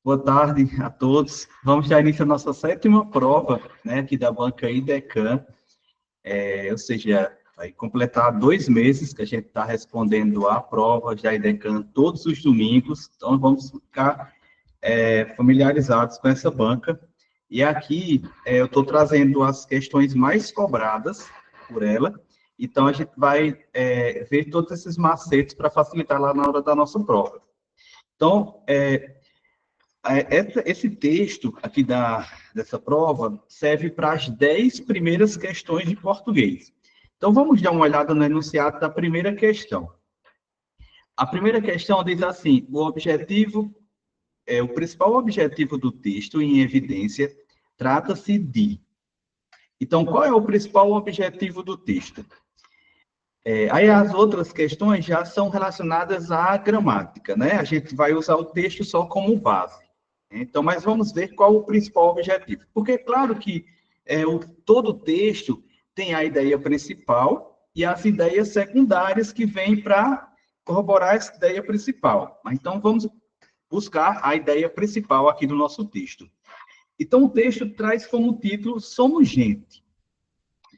Boa tarde a todos. Vamos dar início à nossa sétima prova, né, aqui da banca IDECAN, ou seja, vai completar 2 meses que a gente está respondendo a prova da IDECAN todos os domingos, então vamos ficar familiarizados com essa banca. E aqui eu estou trazendo as questões mais cobradas por ela, então a gente vai ver todos esses macetes para facilitar lá na hora da nossa prova. Então, esse texto aqui dessa prova serve para as 10 primeiras questões de português. Então, vamos dar uma olhada no enunciado da primeira questão. A primeira questão diz assim: o principal objetivo do texto em evidência trata-se de. Então, qual é o principal objetivo do texto? Aí as outras questões já são relacionadas à gramática, né? A gente vai usar o texto só como base. Então, mas vamos ver qual o principal objetivo. Porque é claro que todo o texto tem a ideia principal e as ideias secundárias que vêm para corroborar essa ideia principal. Então, vamos buscar a ideia principal aqui do nosso texto. Então, o texto traz como título Somos Gente.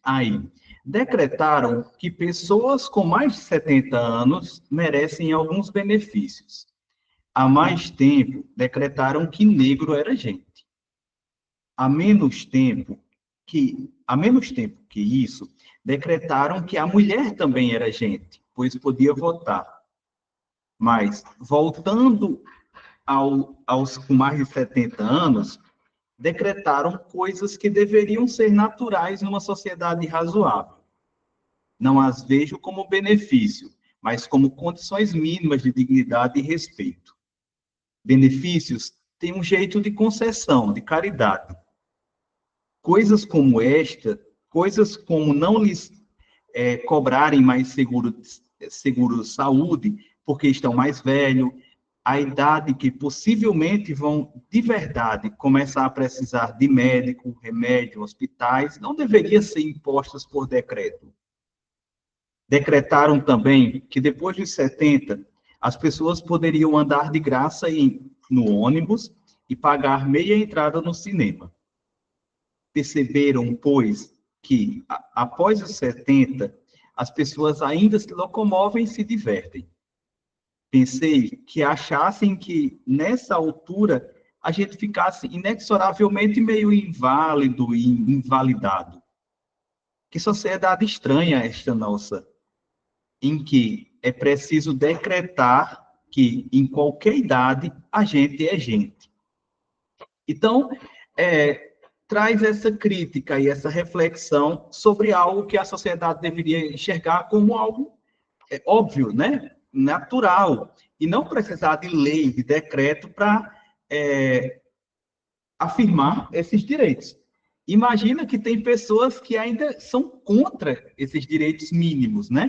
Aí, decretaram que pessoas com mais de 70 anos merecem alguns benefícios. Há mais tempo, decretaram que negro era gente. Há menos tempo que isso, decretaram que a mulher também era gente, pois podia votar. Mas, voltando aos com mais de 70 anos, decretaram coisas que deveriam ser naturais numa sociedade razoável. Não as vejo como benefício, mas como condições mínimas de dignidade e respeito. Benefícios têm um jeito de concessão, de caridade. Coisas como esta, coisas como não lhes cobrarem mais seguro saúde, porque estão mais velhos, a idade que possivelmente vão, de verdade, começar a precisar de médico, remédio, hospitais, não deveria ser impostas por decreto. Decretaram também que depois dos 70, as pessoas poderiam andar de graça no ônibus e pagar meia entrada no cinema. Perceberam, pois, que após os 70, as pessoas ainda se locomovem e se divertem. Pensei que achassem que, nessa altura, a gente ficasse inexoravelmente meio inválido e invalidado. Que sociedade estranha esta nossa, em que é preciso decretar que, em qualquer idade, a gente é gente. Então, traz essa crítica e essa reflexão sobre algo que a sociedade deveria enxergar como algo óbvio, né? Natural, e não precisar de lei, de decreto para afirmar esses direitos. Imagina que tem pessoas que ainda são contra esses direitos mínimos, né?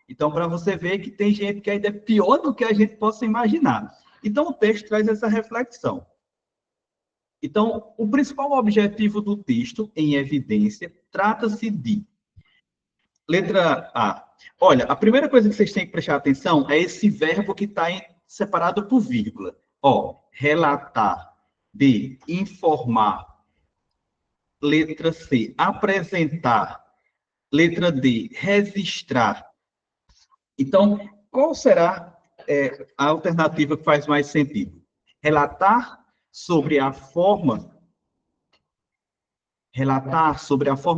Então, para você ver que tem gente que ainda é pior do que a gente possa imaginar. Então, o texto traz essa reflexão. Então, o principal objetivo do texto, em evidência, trata-se de... Letra A. Olha, a primeira coisa que vocês têm que prestar atenção é esse verbo que está separado por vírgula. Relatar. B, informar. Letra C, apresentar. Letra D, registrar. Então, qual será a alternativa que faz mais sentido? Relatar sobre a forma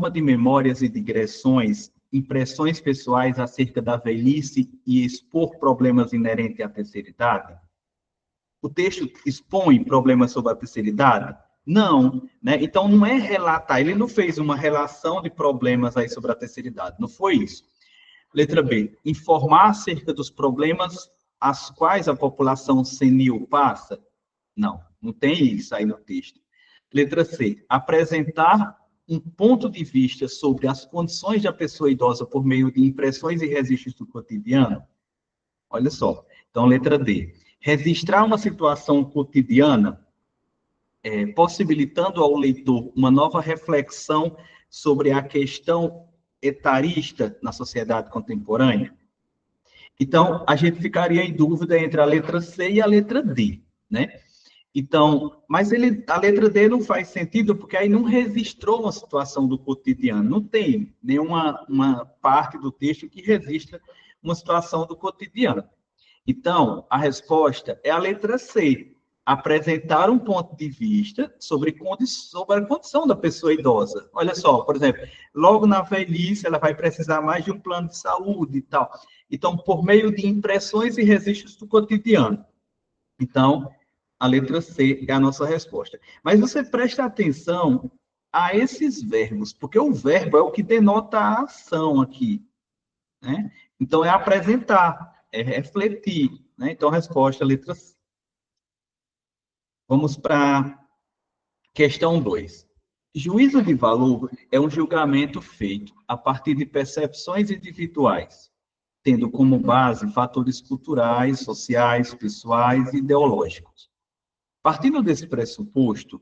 de memórias e digressões, impressões pessoais acerca da velhice e expor problemas inerentes à terceira idade? O texto expõe problemas sobre a terceira idade? Não, né? Então, não é relatar, ele não fez uma relação de problemas aí sobre a terceira idade, não foi isso. Letra B, informar acerca dos problemas às quais a população senil passa? Não, não tem isso aí no texto. Letra C, apresentar um ponto de vista sobre as condições da pessoa idosa por meio de impressões e registros do cotidiano? Olha só. Então, letra D, registrar uma situação cotidiana, possibilitando ao leitor uma nova reflexão sobre a questão etarista na sociedade contemporânea. Então, a gente ficaria em dúvida entre a letra C e a letra D, né? Então, mas a letra D não faz sentido, porque aí não registrou uma situação do cotidiano. Não tem nenhuma uma parte do texto que registra uma situação do cotidiano. Então, a resposta é a letra C. Apresentar um ponto de vista sobre a condição da pessoa idosa. Olha só, por exemplo, logo na velhice ela vai precisar mais de um plano de saúde e tal. Então, por meio de impressões e registros do cotidiano. Então, a letra C é a nossa resposta. Mas você presta atenção a esses verbos, porque o verbo é o que denota a ação aqui, né? Então, é apresentar, é refletir, né? Então, a resposta é a letra C. Vamos para a questão 2. Juízo de valor é um julgamento feito a partir de percepções individuais, tendo como base fatores culturais, sociais, pessoais e ideológicos. Partindo desse pressuposto,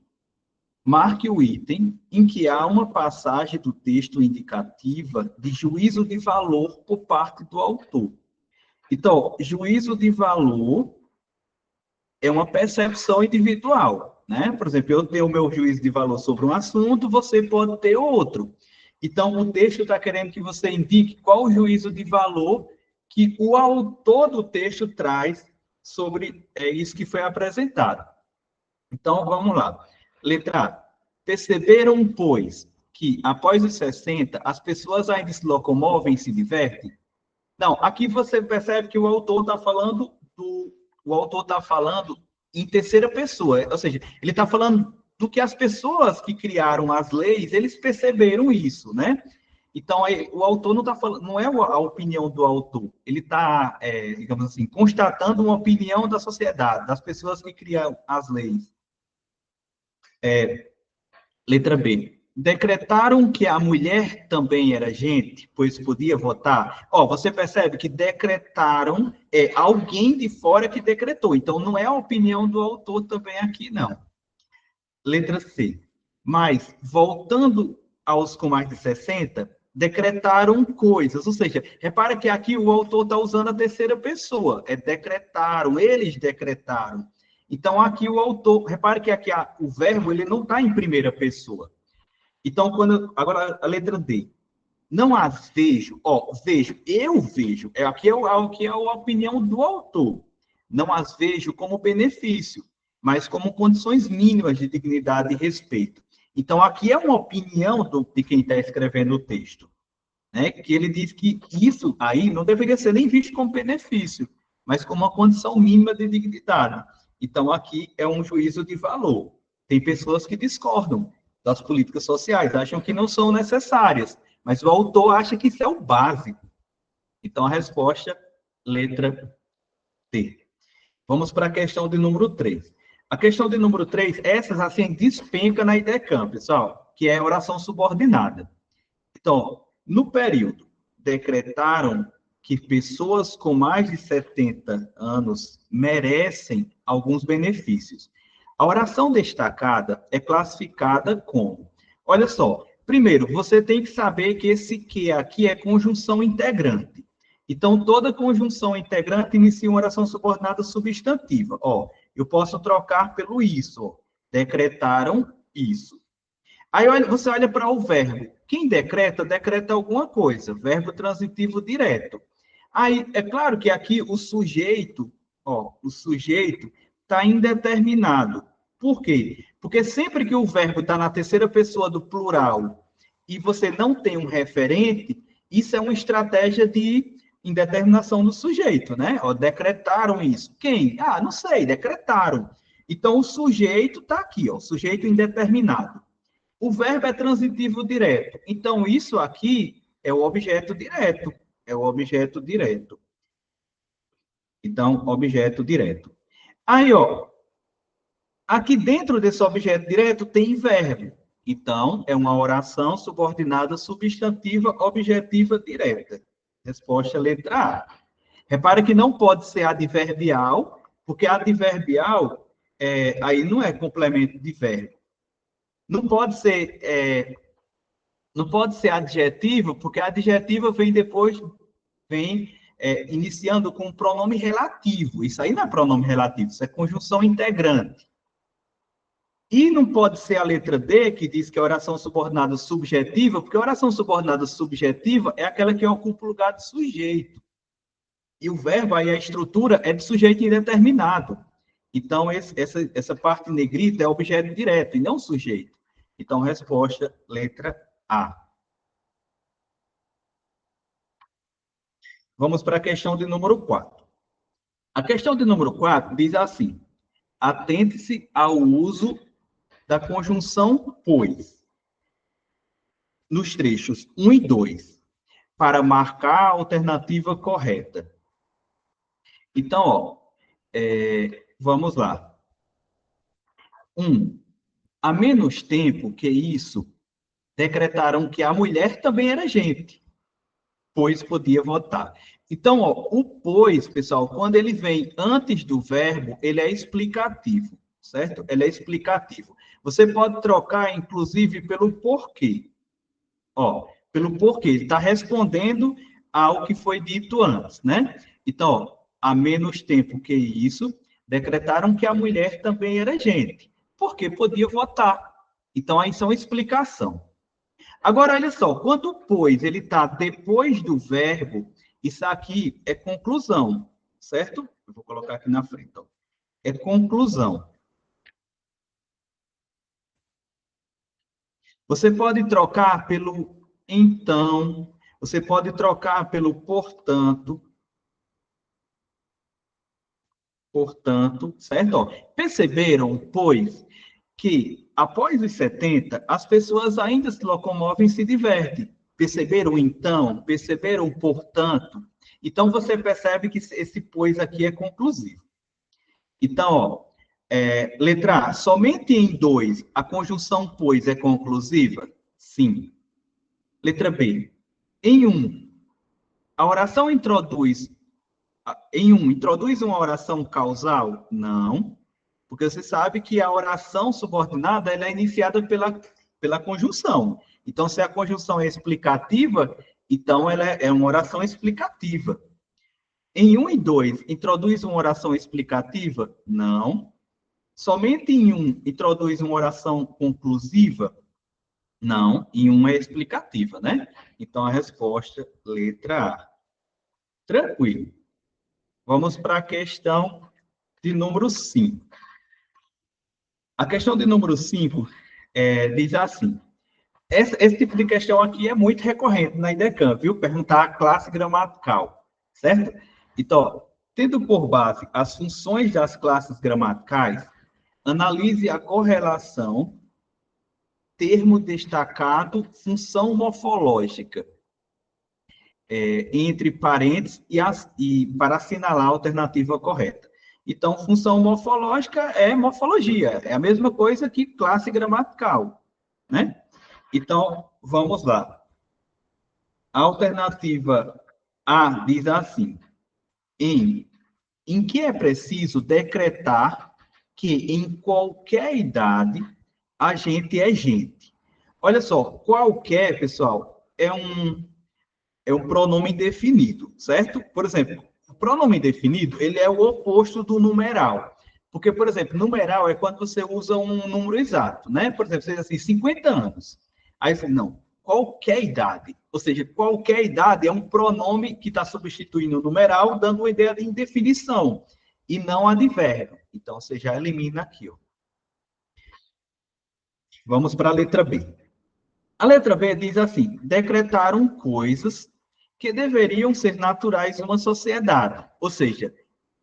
marque o item em que há uma passagem do texto indicativa de juízo de valor por parte do autor. Então, juízo de valor é uma percepção individual, né? Por exemplo, eu tenho o meu juízo de valor sobre um assunto, você pode ter outro. Então, o texto está querendo que você indique qual o juízo de valor que o autor do texto traz sobre isso que foi apresentado. Então, vamos lá. Letra A. Perceberam, pois, que após os 60, as pessoas ainda se locomovem e se divertem? Não, aqui você percebe que o autor está falando em terceira pessoa, ou seja, ele está falando do que as pessoas que criaram as leis, eles perceberam isso, né? Então, o autor não está falando, não é a opinião do autor, ele está, digamos assim, constatando uma opinião da sociedade, das pessoas que criam as leis. Letra B. Decretaram que a mulher também era gente, pois podia votar. Você percebe que decretaram alguém de fora que decretou. Então, não é a opinião do autor também aqui, não. Letra C. Mas, voltando aos com mais de 60, decretaram coisas. Ou seja, repara que aqui o autor está usando a terceira pessoa. Decretaram, eles decretaram. Então, aqui o autor, repare que aqui o verbo ele não está em primeira pessoa. Então, agora a letra D. Não as vejo, eu vejo. Aqui é a opinião do autor. Não as vejo como benefício, mas como condições mínimas de dignidade e respeito. Então, aqui é uma opinião de quem está escrevendo o texto, né? Que ele diz que isso aí não deveria ser nem visto como benefício, mas como uma condição mínima de dignidade. Então, aqui é um juízo de valor. Tem pessoas que discordam das políticas sociais, acham que não são necessárias, mas o autor acha que isso é o básico. Então, a resposta, letra T. Vamos para a questão de número 3. A questão de número 3, essas assim despenca na IDECAM, pessoal, que é oração subordinada. Então, no período, decretaram que pessoas com mais de 70 anos merecem alguns benefícios. A oração destacada é classificada como... Olha só, primeiro, você tem que saber que esse que aqui é conjunção integrante. Então, toda conjunção integrante inicia uma oração subordinada substantiva. Eu posso trocar pelo isso. Decretaram isso. Aí você olha para o verbo. Quem decreta, decreta alguma coisa. Verbo transitivo direto. Aí, é claro que aqui o sujeito está indeterminado. Por quê? Porque sempre que o verbo está na terceira pessoa do plural e você não tem um referente, isso é uma estratégia de indeterminação do sujeito, né? Decretaram isso. Quem? Não sei, decretaram. Então, o sujeito está aqui, o sujeito indeterminado. O verbo é transitivo direto. Então, isso aqui é o objeto direto. É o objeto direto. Então, objeto direto. Aí, aqui dentro desse objeto direto tem verbo. Então, é uma oração subordinada substantiva objetiva direta. Resposta letra A. Repara que não pode ser adverbial, porque adverbial aí não é complemento de verbo. Não pode ser adjetivo, porque adjetivo vem depois, iniciando com pronome relativo. Isso aí não é pronome relativo, isso é conjunção integrante. E não pode ser a letra D, que diz que é oração subordinada subjetiva, porque a oração subordinada subjetiva é aquela que ocupa o lugar de sujeito. E o verbo, aí a estrutura é de sujeito indeterminado. Então, essa parte negrita é objeto direto e não sujeito. Então, resposta, letra A. Vamos para a questão de número 4. A questão de número 4 diz assim: atente-se ao uso da conjunção pois, nos trechos 1 e 2, para marcar a alternativa correta. Então, ó, vamos lá. 1. Há menos tempo que isso, decretaram que a mulher também era gente, pois podia votar. Então, ó, o pois, pessoal, quando ele vem antes do verbo, ele é explicativo, certo? Ele é explicativo. Você pode trocar, inclusive, pelo porquê. Ó, pelo porquê. Ele está respondendo ao que foi dito antes, né? Então, ó, há menos tempo que isso, decretaram que a mulher também era gente, porque podia votar. Então, aí são explicação. Agora, olha só, quando o pois ele está depois do verbo, isso aqui é conclusão, certo? Eu vou colocar aqui na frente. Ó. É conclusão. Você pode trocar pelo então, você pode trocar pelo portanto, certo? Ó, perceberam, pois, que após os 70, as pessoas ainda se locomovem e se divertem. Perceberam, então? Perceberam, portanto? Então, você percebe que esse pois aqui é conclusivo. Então, ó, letra A, somente em 2 a conjunção pois é conclusiva? Sim. Letra B, em 1, a oração introduz introduz uma oração causal? Não, porque você sabe que a oração subordinada ela é iniciada pela conjunção. Então, se a conjunção é explicativa, então ela é uma oração explicativa. Em 1 e 2, introduz uma oração explicativa? Não. Somente em 1 introduz uma oração conclusiva? Não. Em 1 é explicativa, né? Então, a resposta, letra A. Tranquilo. Vamos para a questão de número 5. A questão de número 5 diz assim: esse tipo de questão aqui é muito recorrente na IDECAM, viu? Perguntar a classe gramatical, certo? Então, tendo por base as funções das classes gramaticais, analise a correlação termo destacado, função morfológica, entre parênteses e para assinalar a alternativa correta. Então, função morfológica é morfologia, é a mesma coisa que classe gramatical, né? Então, vamos lá. A alternativa A diz assim: em que é preciso decretar que em qualquer idade a gente é gente. Olha só, qualquer, pessoal, é um pronome indefinido, certo? Por exemplo, o pronome indefinido, ele é o oposto do numeral. Porque, por exemplo, numeral é quando você usa um número exato, né? Por exemplo, você diz assim, 50 anos. Aí você, não, qualquer idade. Ou seja, qualquer idade é um pronome que está substituindo o numeral, dando uma ideia de indefinição, e não advérbio. Então, você já elimina aqui, ó. Vamos para a letra B. A letra B diz assim: decretaram coisas que deveriam ser naturais em uma sociedade, ou seja,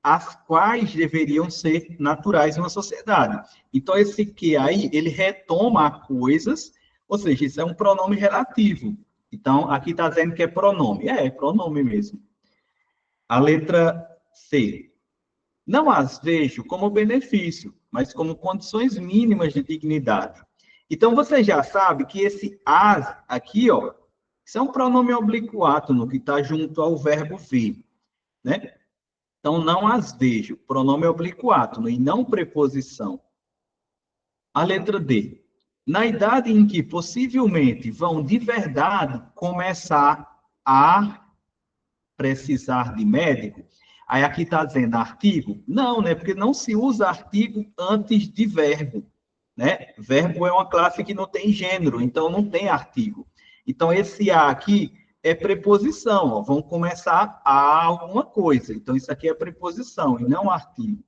as quais deveriam ser naturais em uma sociedade. Então, esse que aí, ele retoma coisas, ou seja, isso é um pronome relativo. Então, aqui está dizendo que é pronome. É pronome mesmo. A letra C. Não as vejo como benefício, mas como condições mínimas de dignidade. Então, você já sabe que esse as aqui, ó, isso é um pronome oblíquo que está junto ao verbo ver, né? Então, não as vejo, pronome oblíquo e não preposição. A letra D. Na idade em que possivelmente vão de verdade começar a precisar de médico, aí aqui está dizendo artigo? Não, né? Porque não se usa artigo antes de verbo. né? Verbo é uma classe que não tem gênero, então não tem artigo. Então, esse a aqui é preposição, ó. Vamos começar a alguma coisa. Então, isso aqui é preposição e não artigo.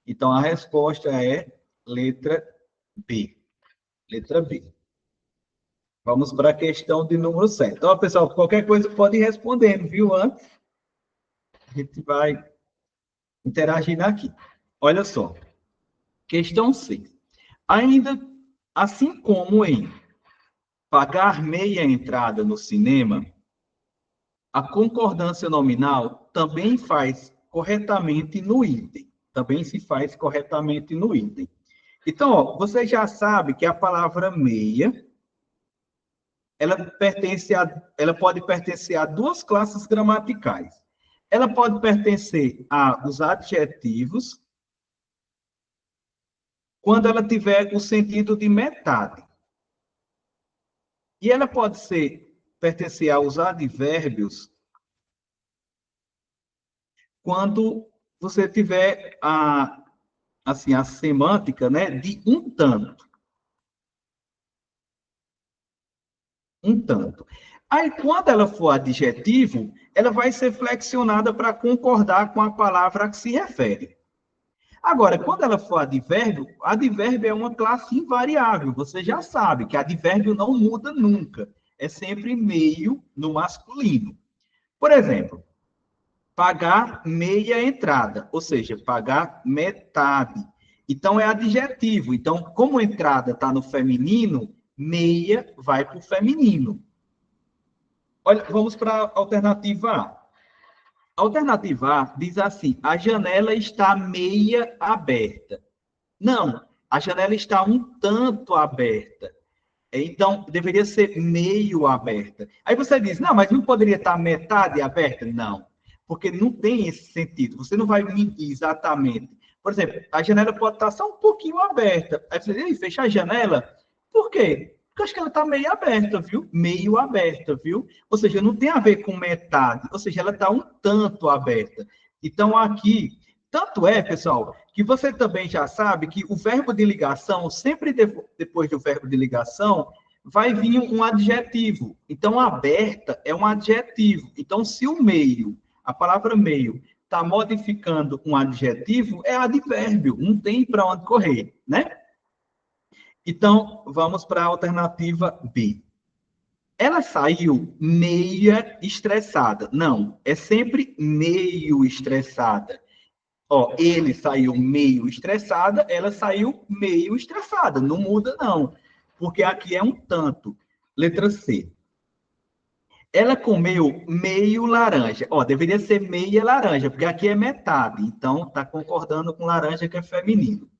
Então, a resposta é letra B. Letra B. Vamos para a questão de número 7. Então, pessoal, qualquer coisa pode ir respondendo, viu? Antes, a gente vai interagindo aqui. Olha só. Questão 6. Ainda assim como em pagar meia entrada no cinema, a concordância nominal também faz corretamente no item. Também se faz corretamente no item. Então, ó, você já sabe que a palavra meia, ela pode pertencer a duas classes gramaticais. Ela pode pertencer aos adjetivos, quando ela tiver o sentido de metade. E ela pode pertencer aos advérbios quando você tiver assim, a semântica, né, de um tanto. Um tanto. Aí, quando ela for adjetivo, ela vai ser flexionada para concordar com a palavra a que se refere. Agora, quando ela for advérbio é uma classe invariável. Você já sabe que advérbio não muda nunca. É sempre meio no masculino. Por exemplo, pagar meia entrada, ou seja, pagar metade. Então, é adjetivo. Então, como entrada está no feminino, meia vai para o feminino. Olha, vamos para a alternativa A. A alternativa A diz assim: a janela está meia aberta. Não, a janela está um tanto aberta. Então, deveria ser meio aberta. Aí você diz: não, mas não poderia estar metade aberta? Não, porque não tem esse sentido. Você não vai medir exatamente. Por exemplo, a janela pode estar só um pouquinho aberta. Aí você diz: fecha a janela. Por quê? Porque eu acho que ela está meio aberta, viu? Meio aberta, viu? Ou seja, não tem a ver com metade. Ou seja, ela está um tanto aberta. Então, aqui, tanto é, pessoal, que você também já sabe que o verbo de ligação, sempre depois do verbo de ligação, vai vir um adjetivo. Então, aberta é um adjetivo. Então, se o meio, a palavra meio, está modificando um adjetivo, é advérbio. Não tem para onde correr, né? Então, vamos para a alternativa B. Ela saiu meia estressada. Não, é sempre meio estressada. Ó, ele saiu meio estressada, ela saiu meio estressada. Não muda, não. Porque aqui é um tanto. Letra C. Ela comeu meio laranja. Ó, deveria ser meia laranja, porque aqui é metade. Então, está concordando com laranja, que é feminino.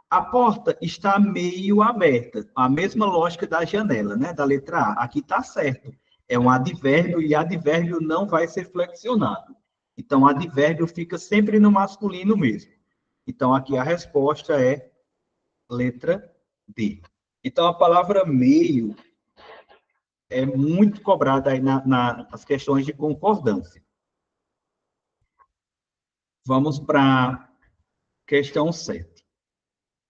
A porta está meio aberta. A mesma lógica da janela, né? Da letra A. Aqui está certo. É um advérbio e advérbio não vai ser flexionado. Então, advérbio fica sempre no masculino mesmo. Então, aqui a resposta é letra D. Então, a palavra meio é muito cobrada aí nas questões de concordância. Vamos para a questão 7.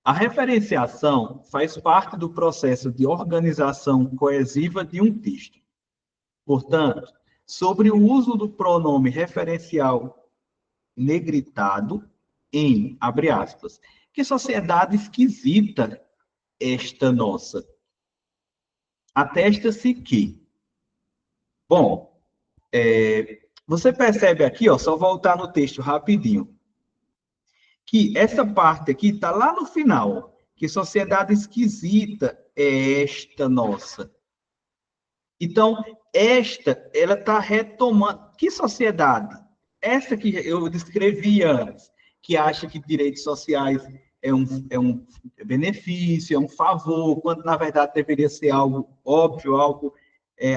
A referenciação faz parte do processo de organização coesiva de um texto. Portanto, sobre o uso do pronome referencial negritado em, abre aspas, que sociedade esquisita esta nossa. Atesta-se que, bom, você percebe aqui, ó, só voltar no texto rapidinho, que essa parte aqui está lá no final, que sociedade esquisita é esta nossa. Então, ela está retomando. Que sociedade? Essa que eu descrevi antes, que acha que direitos sociais é um benefício, é um favor, quando na verdade deveria ser algo óbvio, algo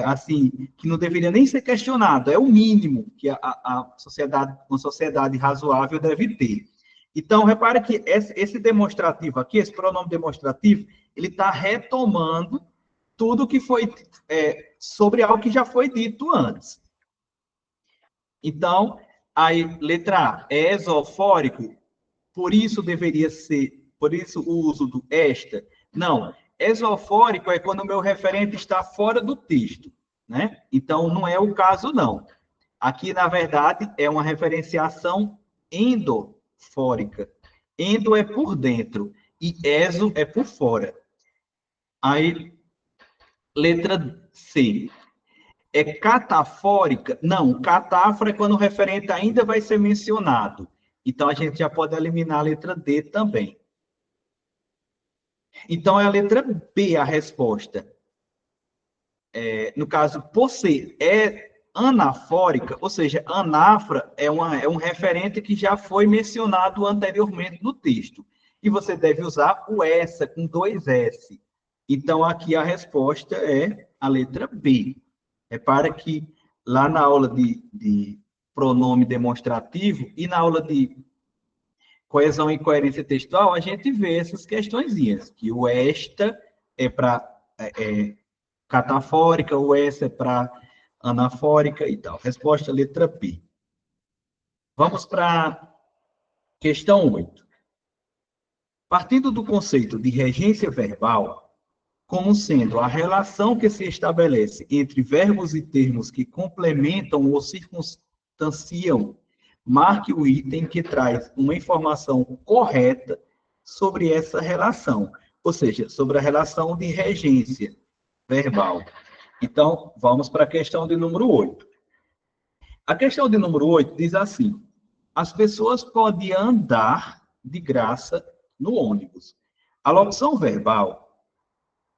assim, que não deveria nem ser questionado, é o mínimo que a sociedade, uma sociedade razoável deve ter. Então, repare que esse demonstrativo aqui, esse pronome demonstrativo, ele está retomando tudo que foi sobre algo que já foi dito antes. Então, aí, letra A, é exofórico, por isso deveria ser, por isso o uso do esta Não, esofórico é quando o meu referente está fora do texto, né? Então, não é o caso, não. Aqui, na verdade, é uma referenciação endofórica. Endo é por dentro e eso é por fora. Aí, letra C. É catafórica? Não, catáfora é quando o referente ainda vai ser mencionado. Então, a gente já pode eliminar a letra D também. Então, é a letra B a resposta. No caso, por ser anafórica, ou seja, anáfora é um referente que já foi mencionado anteriormente no texto. E você deve usar o essa com 2 S. Então, aqui a resposta é a letra B. Repara que lá na aula de pronome demonstrativo e na aula de coesão e coerência textual, a gente vê essas questõezinhas, que o esta é para catafórica, o essa é para anafórica e tal. Resposta letra B. Vamos para questão 8. Partindo do conceito de regência verbal, como sendo a relação que se estabelece entre verbos e termos que complementam ou circunstanciam, marque o item que traz uma informação correta sobre essa relação, ou seja, sobre a relação de regência verbal. Então, vamos para a questão de número 8. A questão de número 8 diz assim: as pessoas podem andar de graça no ônibus. A locução verbal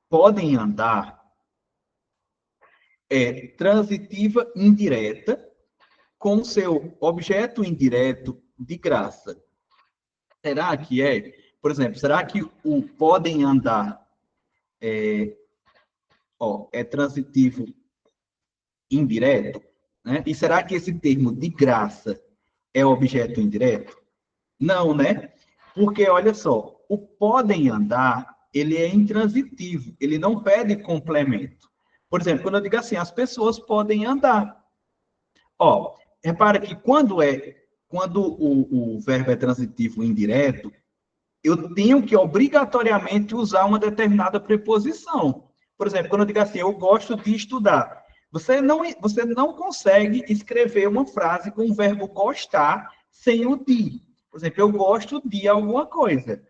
podem andar é transitiva indireta com seu objeto indireto de graça. Será que é? Por exemplo, será que o podem andar é transitivo indireto? Né? E será que esse termo de graça é objeto indireto? Não, né? Porque, olha só, o podem andar, ele é intransitivo, ele não pede complemento. Por exemplo, quando eu digo assim, as pessoas podem andar. Ó, repara que quando o verbo é transitivo indireto, eu tenho que obrigatoriamente usar uma determinada preposição. Por exemplo, quando eu digo assim, eu gosto de estudar, você não consegue escrever uma frase com o verbo gostar sem o de. Por exemplo, eu gosto de alguma coisa.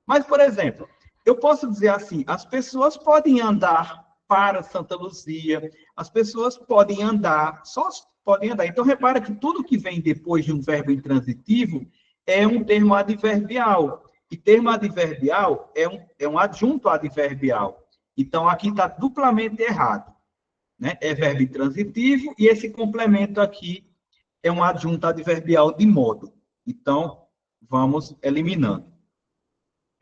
Mas, por exemplo, eu posso dizer assim, as pessoas podem andar para Santa Luzia, as pessoas podem andar, só podem andar. Então, repara que tudo que vem depois de um verbo intransitivo é um termo adverbial. E termo adverbial é um adjunto adverbial. Então, aqui está duplamente errado. Né? É verbo intransitivo e esse complemento aqui é um adjunto adverbial de modo. Então, vamos eliminando.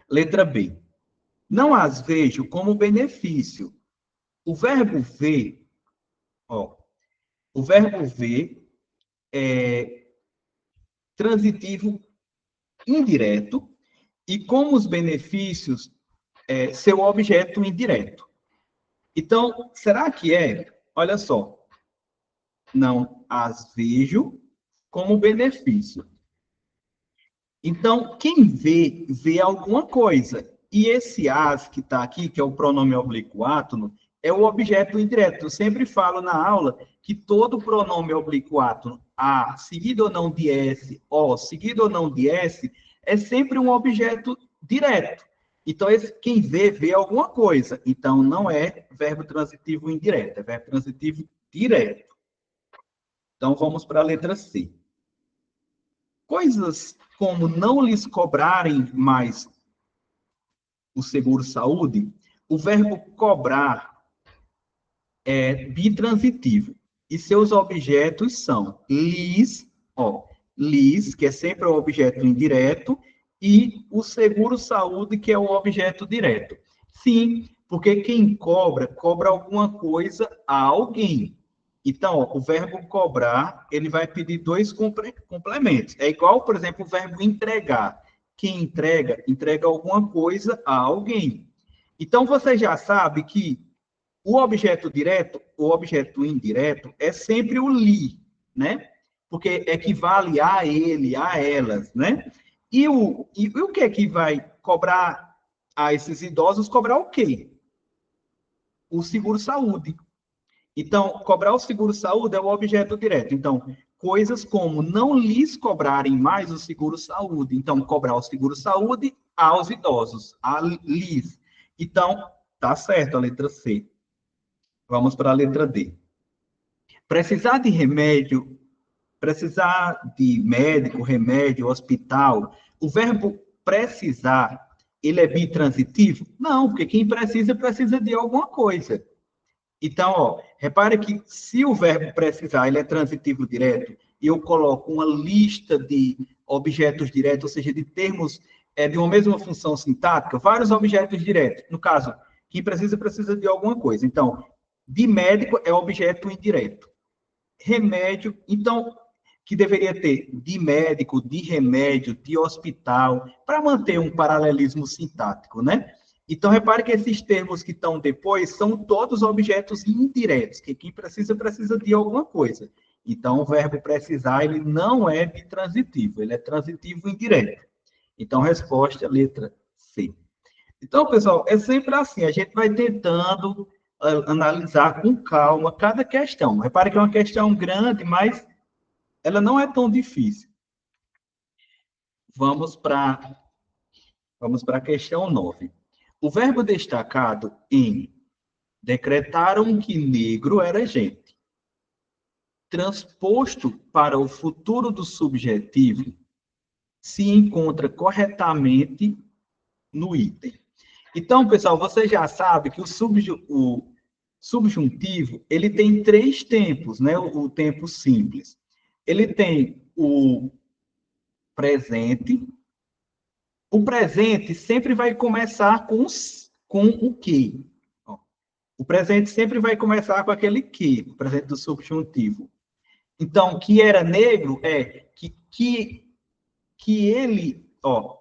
Letra B. Não as vejo como benefício. O verbo ver, ó, o verbo ver é transitivo indireto e como os benefícios é seu objeto indireto. Então, será que é? Olha só. Não as vejo como benefício. Então, quem vê, vê alguma coisa. E esse as que está aqui, que é o pronome oblíquo átono, é o objeto indireto. Eu sempre falo na aula que todo pronome oblíquo átono, a, seguido ou não de s, o, seguido ou não de s, é sempre um objeto direto. Então, quem vê, vê alguma coisa. Então, não é verbo transitivo indireto, é verbo transitivo direto. Então, vamos para a letra C. Coisas como não lhes cobrarem mais o seguro-saúde, o verbo cobrar é bitransitivo. E seus objetos são lhes, lhes, que é sempre o objeto indireto, e o seguro-saúde, que é o objeto direto. Sim, porque quem cobra, cobra alguma coisa a alguém. Então, ó, o verbo cobrar, ele vai pedir 2 complementos. É igual, por exemplo, o verbo entregar. Quem entrega, entrega alguma coisa a alguém. Então, você já sabe que o objeto direto, o objeto indireto, é sempre o li, né? Porque equivale a ele, a elas, né? E o que é que vai cobrar a esses idosos cobrar o quê? O seguro-saúde. Então, cobrar o seguro-saúde é o objeto direto. Então, coisas como não lhes cobrarem mais o seguro-saúde. Então, cobrar o seguro-saúde aos idosos, a lhes. Então, tá certo a letra C. Vamos para a letra D. Precisar de remédio, precisar de médico, remédio, hospital. O verbo precisar, ele é bitransitivo? Não, porque quem precisa, precisa de alguma coisa. Então, ó, repare que se o verbo precisar ele é transitivo direto, e eu coloco uma lista de objetos diretos, ou seja, de termos de uma mesma função sintática, vários objetos diretos. No caso, quem precisa, precisa de alguma coisa. Então, de médico é objeto indireto. Remédio, então, que deveria ter de médico, de remédio, de hospital, para manter um paralelismo sintático, né? Então, repare que esses termos que estão depois são todos objetos indiretos, que quem precisa, precisa de alguma coisa. Então, o verbo precisar, ele não é bitransitivo, ele é transitivo indireto. Então, resposta, letra C. Então, pessoal, é sempre assim, a gente vai tentando analisar com calma cada questão. Repare que é uma questão grande, mas ela não é tão difícil. Vamos para a questão 9. O verbo destacado em decretaram que negro era gente, transposto para o futuro do subjetivo, se encontra corretamente no item. Então, pessoal, você já sabe que o subjuntivo, ele tem três tempos, né? O tempo simples. Ele tem o presente. O presente sempre vai começar com o que? O presente sempre vai começar com aquele que, o presente do subjuntivo. Então, que era negro é que ele, ó,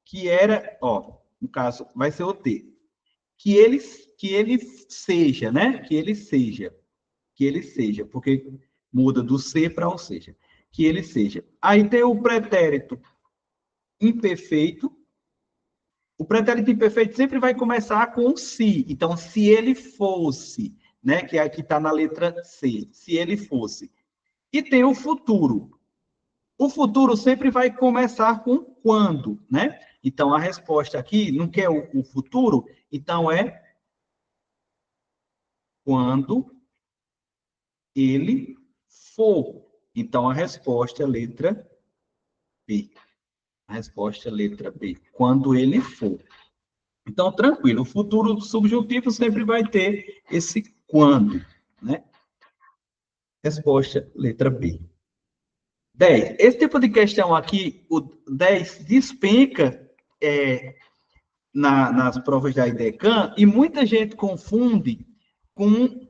que era, ó, no caso, vai ser o T. Que ele seja, né? Que ele seja, porque muda do ser para o seja. Que ele seja. Aí tem o pretérito imperfeito. O pretérito imperfeito sempre vai começar com se. Então, se ele fosse, né? Que aqui está na letra C. Se ele fosse. E tem o futuro. O futuro sempre vai começar com quando, né? Então, a resposta aqui não quer o futuro, então é quando ele for. Então, a resposta é letra B. A resposta é letra B. Quando ele for. Então, tranquilo. O futuro subjuntivo sempre vai ter esse quando, né? Resposta, letra B. 10. Esse tipo de questão aqui, o 10 despenca nas provas da IDECAM e muita gente confunde com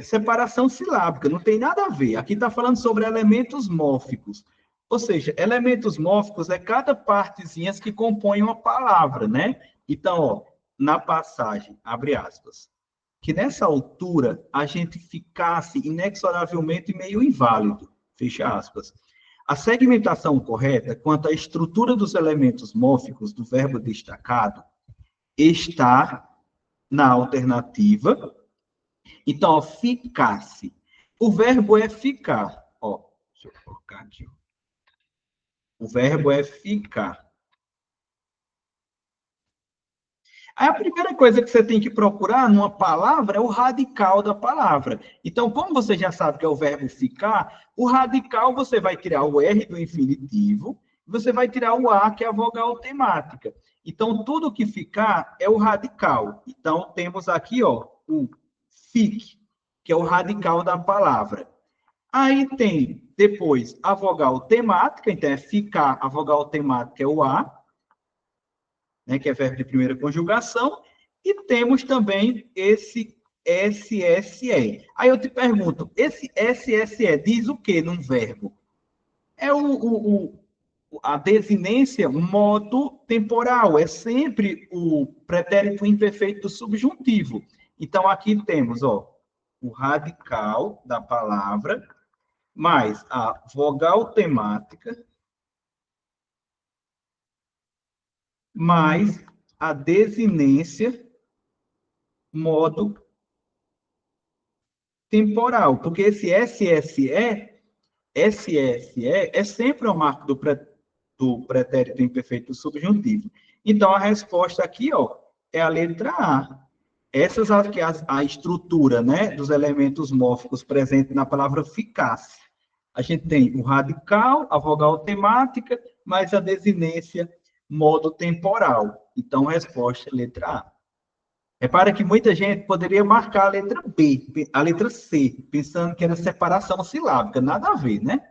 separação silábica. Não tem nada a ver. Aqui está falando sobre elementos mórficos. Ou seja, elementos mórficos é cada partezinha que compõe uma palavra, né? Então, ó, na passagem, abre aspas, que nessa altura a gente ficasse inexoravelmente meio inválido, fecha aspas. A segmentação correta quanto à estrutura dos elementos mórficos do verbo destacado está na alternativa. Então, ó, ficar-se. O verbo é ficar. Ó, deixa eu colocar aqui. O verbo é ficar. Aí a primeira coisa que você tem que procurar numa palavra é o radical da palavra. Então, como você já sabe que é o verbo ficar, o radical você vai tirar o R do infinitivo, você vai tirar o A, que é a vogal temática. Então, tudo que ficar é o radical. Então, temos aqui, ó, o fique, que é o radical da palavra. Aí tem, depois, a vogal temática, então é ficar, a vogal temática é o A, né, que é verbo de primeira conjugação, e temos também esse SSE. Aí eu te pergunto, esse SSE diz o que num verbo? É a desinência modo temporal, é sempre o pretérito imperfeito do subjuntivo. Então, aqui temos, ó, o radical da palavra, mais a vogal temática, mais a desinência modo temporal, porque esse SSE é sempre uma marca do pretérito imperfeito subjuntivo. Então, a resposta aqui, ó, é a letra A. Essas aqui, a estrutura, né, dos elementos mórficos presentes na palavra ficasse. A gente tem o radical, a vogal temática, mais a desinência modo temporal. Então, a resposta é letra A. Repara que muita gente poderia marcar a letra B, a letra C, pensando que era separação silábica. Nada a ver, né?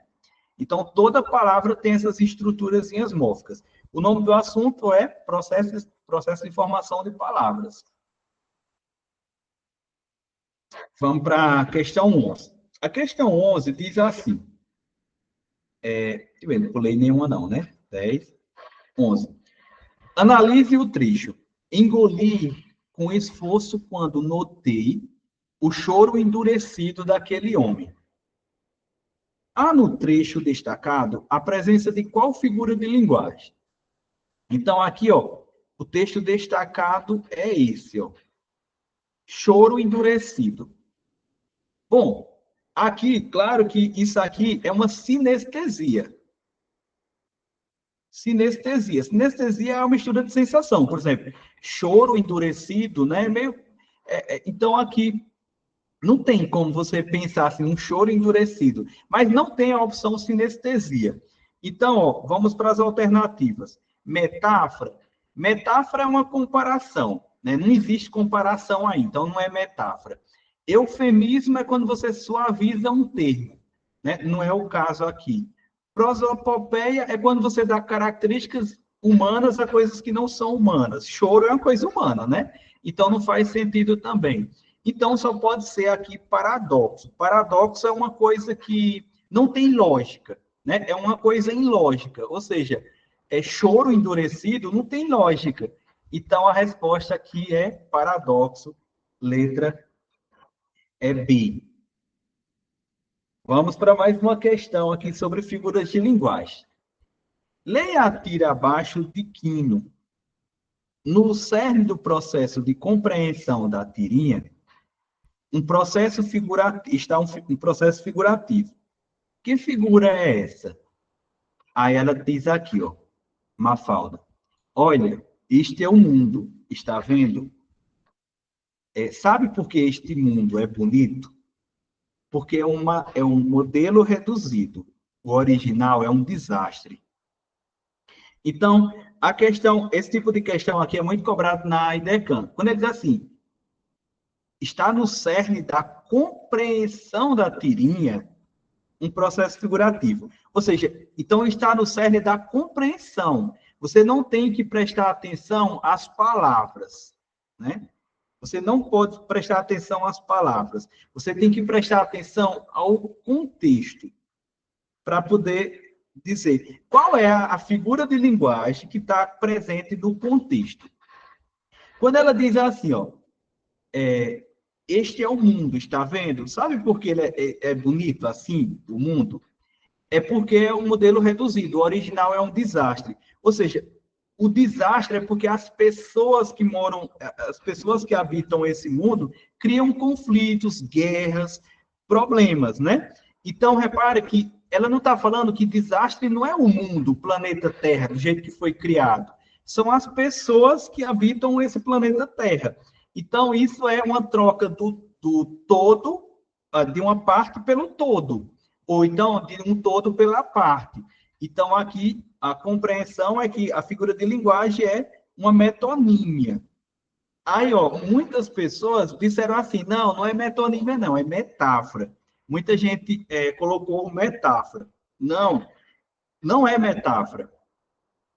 Então, toda palavra tem essas estruturas mórficas. O nome do assunto é processo de formação de palavras. Vamos para a questão 11. A questão 11 diz assim, não pulei nenhuma não, né? 10, 11. Analise o trecho. Engoli com esforço quando notei o choro endurecido daquele homem. Há no trecho destacado a presença de qual figura de linguagem? Então, aqui, ó, o texto destacado é esse, ó. Choro endurecido. Bom, aqui, claro que isso aqui é uma sinestesia. Sinestesia. Sinestesia é uma mistura de sensação. Por exemplo, choro endurecido, né? Então, aqui, não tem como você pensar assim, um choro endurecido. Mas não tem a opção sinestesia. Então, ó, vamos para as alternativas. Metáfora. Metáfora é uma comparação, né? Não existe comparação aí, então não é metáfora. Eufemismo é quando você suaviza um termo, né? Não é o caso aqui. Prosopopeia é quando você dá características humanas a coisas que não são humanas. Choro é uma coisa humana, né? Então não faz sentido também. Então só pode ser aqui paradoxo. Paradoxo é uma coisa que não tem lógica, né? É uma coisa ilógica, ou seja, choro endurecido não tem lógica. Então a resposta aqui é paradoxo, letra B. Vamos para mais uma questão aqui sobre figuras de linguagem. Leia a tira abaixo de Quino. No cerne do processo de compreensão da tirinha, está um processo figurativo. Que figura é essa? Aí ela diz aqui, ó, Mafalda. Olha, este é o mundo, está vendo? Sabe por que este mundo é bonito? Porque é um modelo reduzido. O original é um desastre. Então, esse tipo de questão aqui é muito cobrado na IDECAN. Quando ele diz assim, está no cerne da compreensão da tirinha um processo figurativo. Ou seja, então está no cerne da compreensão. Você não tem que prestar atenção às palavras, né? Você não pode prestar atenção às palavras. Você tem que prestar atenção ao contexto para poder dizer qual é a figura de linguagem que está presente no contexto. Quando ela diz assim, ó, este é o mundo, está vendo? Sabe por que ele é bonito assim, o mundo? É porque é um modelo reduzido, o original é um desastre. Ou seja, o desastre é porque as pessoas que habitam esse mundo, criam conflitos, guerras, problemas, né? Então, repare que ela não está falando que desastre não é o mundo, o planeta Terra, do jeito que foi criado. São as pessoas que habitam esse planeta Terra. Então, isso é uma troca do todo, de uma parte pelo todo, ou então de um todo pela parte. Então, aqui, a compreensão é que a figura de linguagem é uma metonímia. Aí, ó, muitas pessoas disseram assim, não é metonímia, não, é metáfora. Muita gente colocou metáfora. Não é metáfora.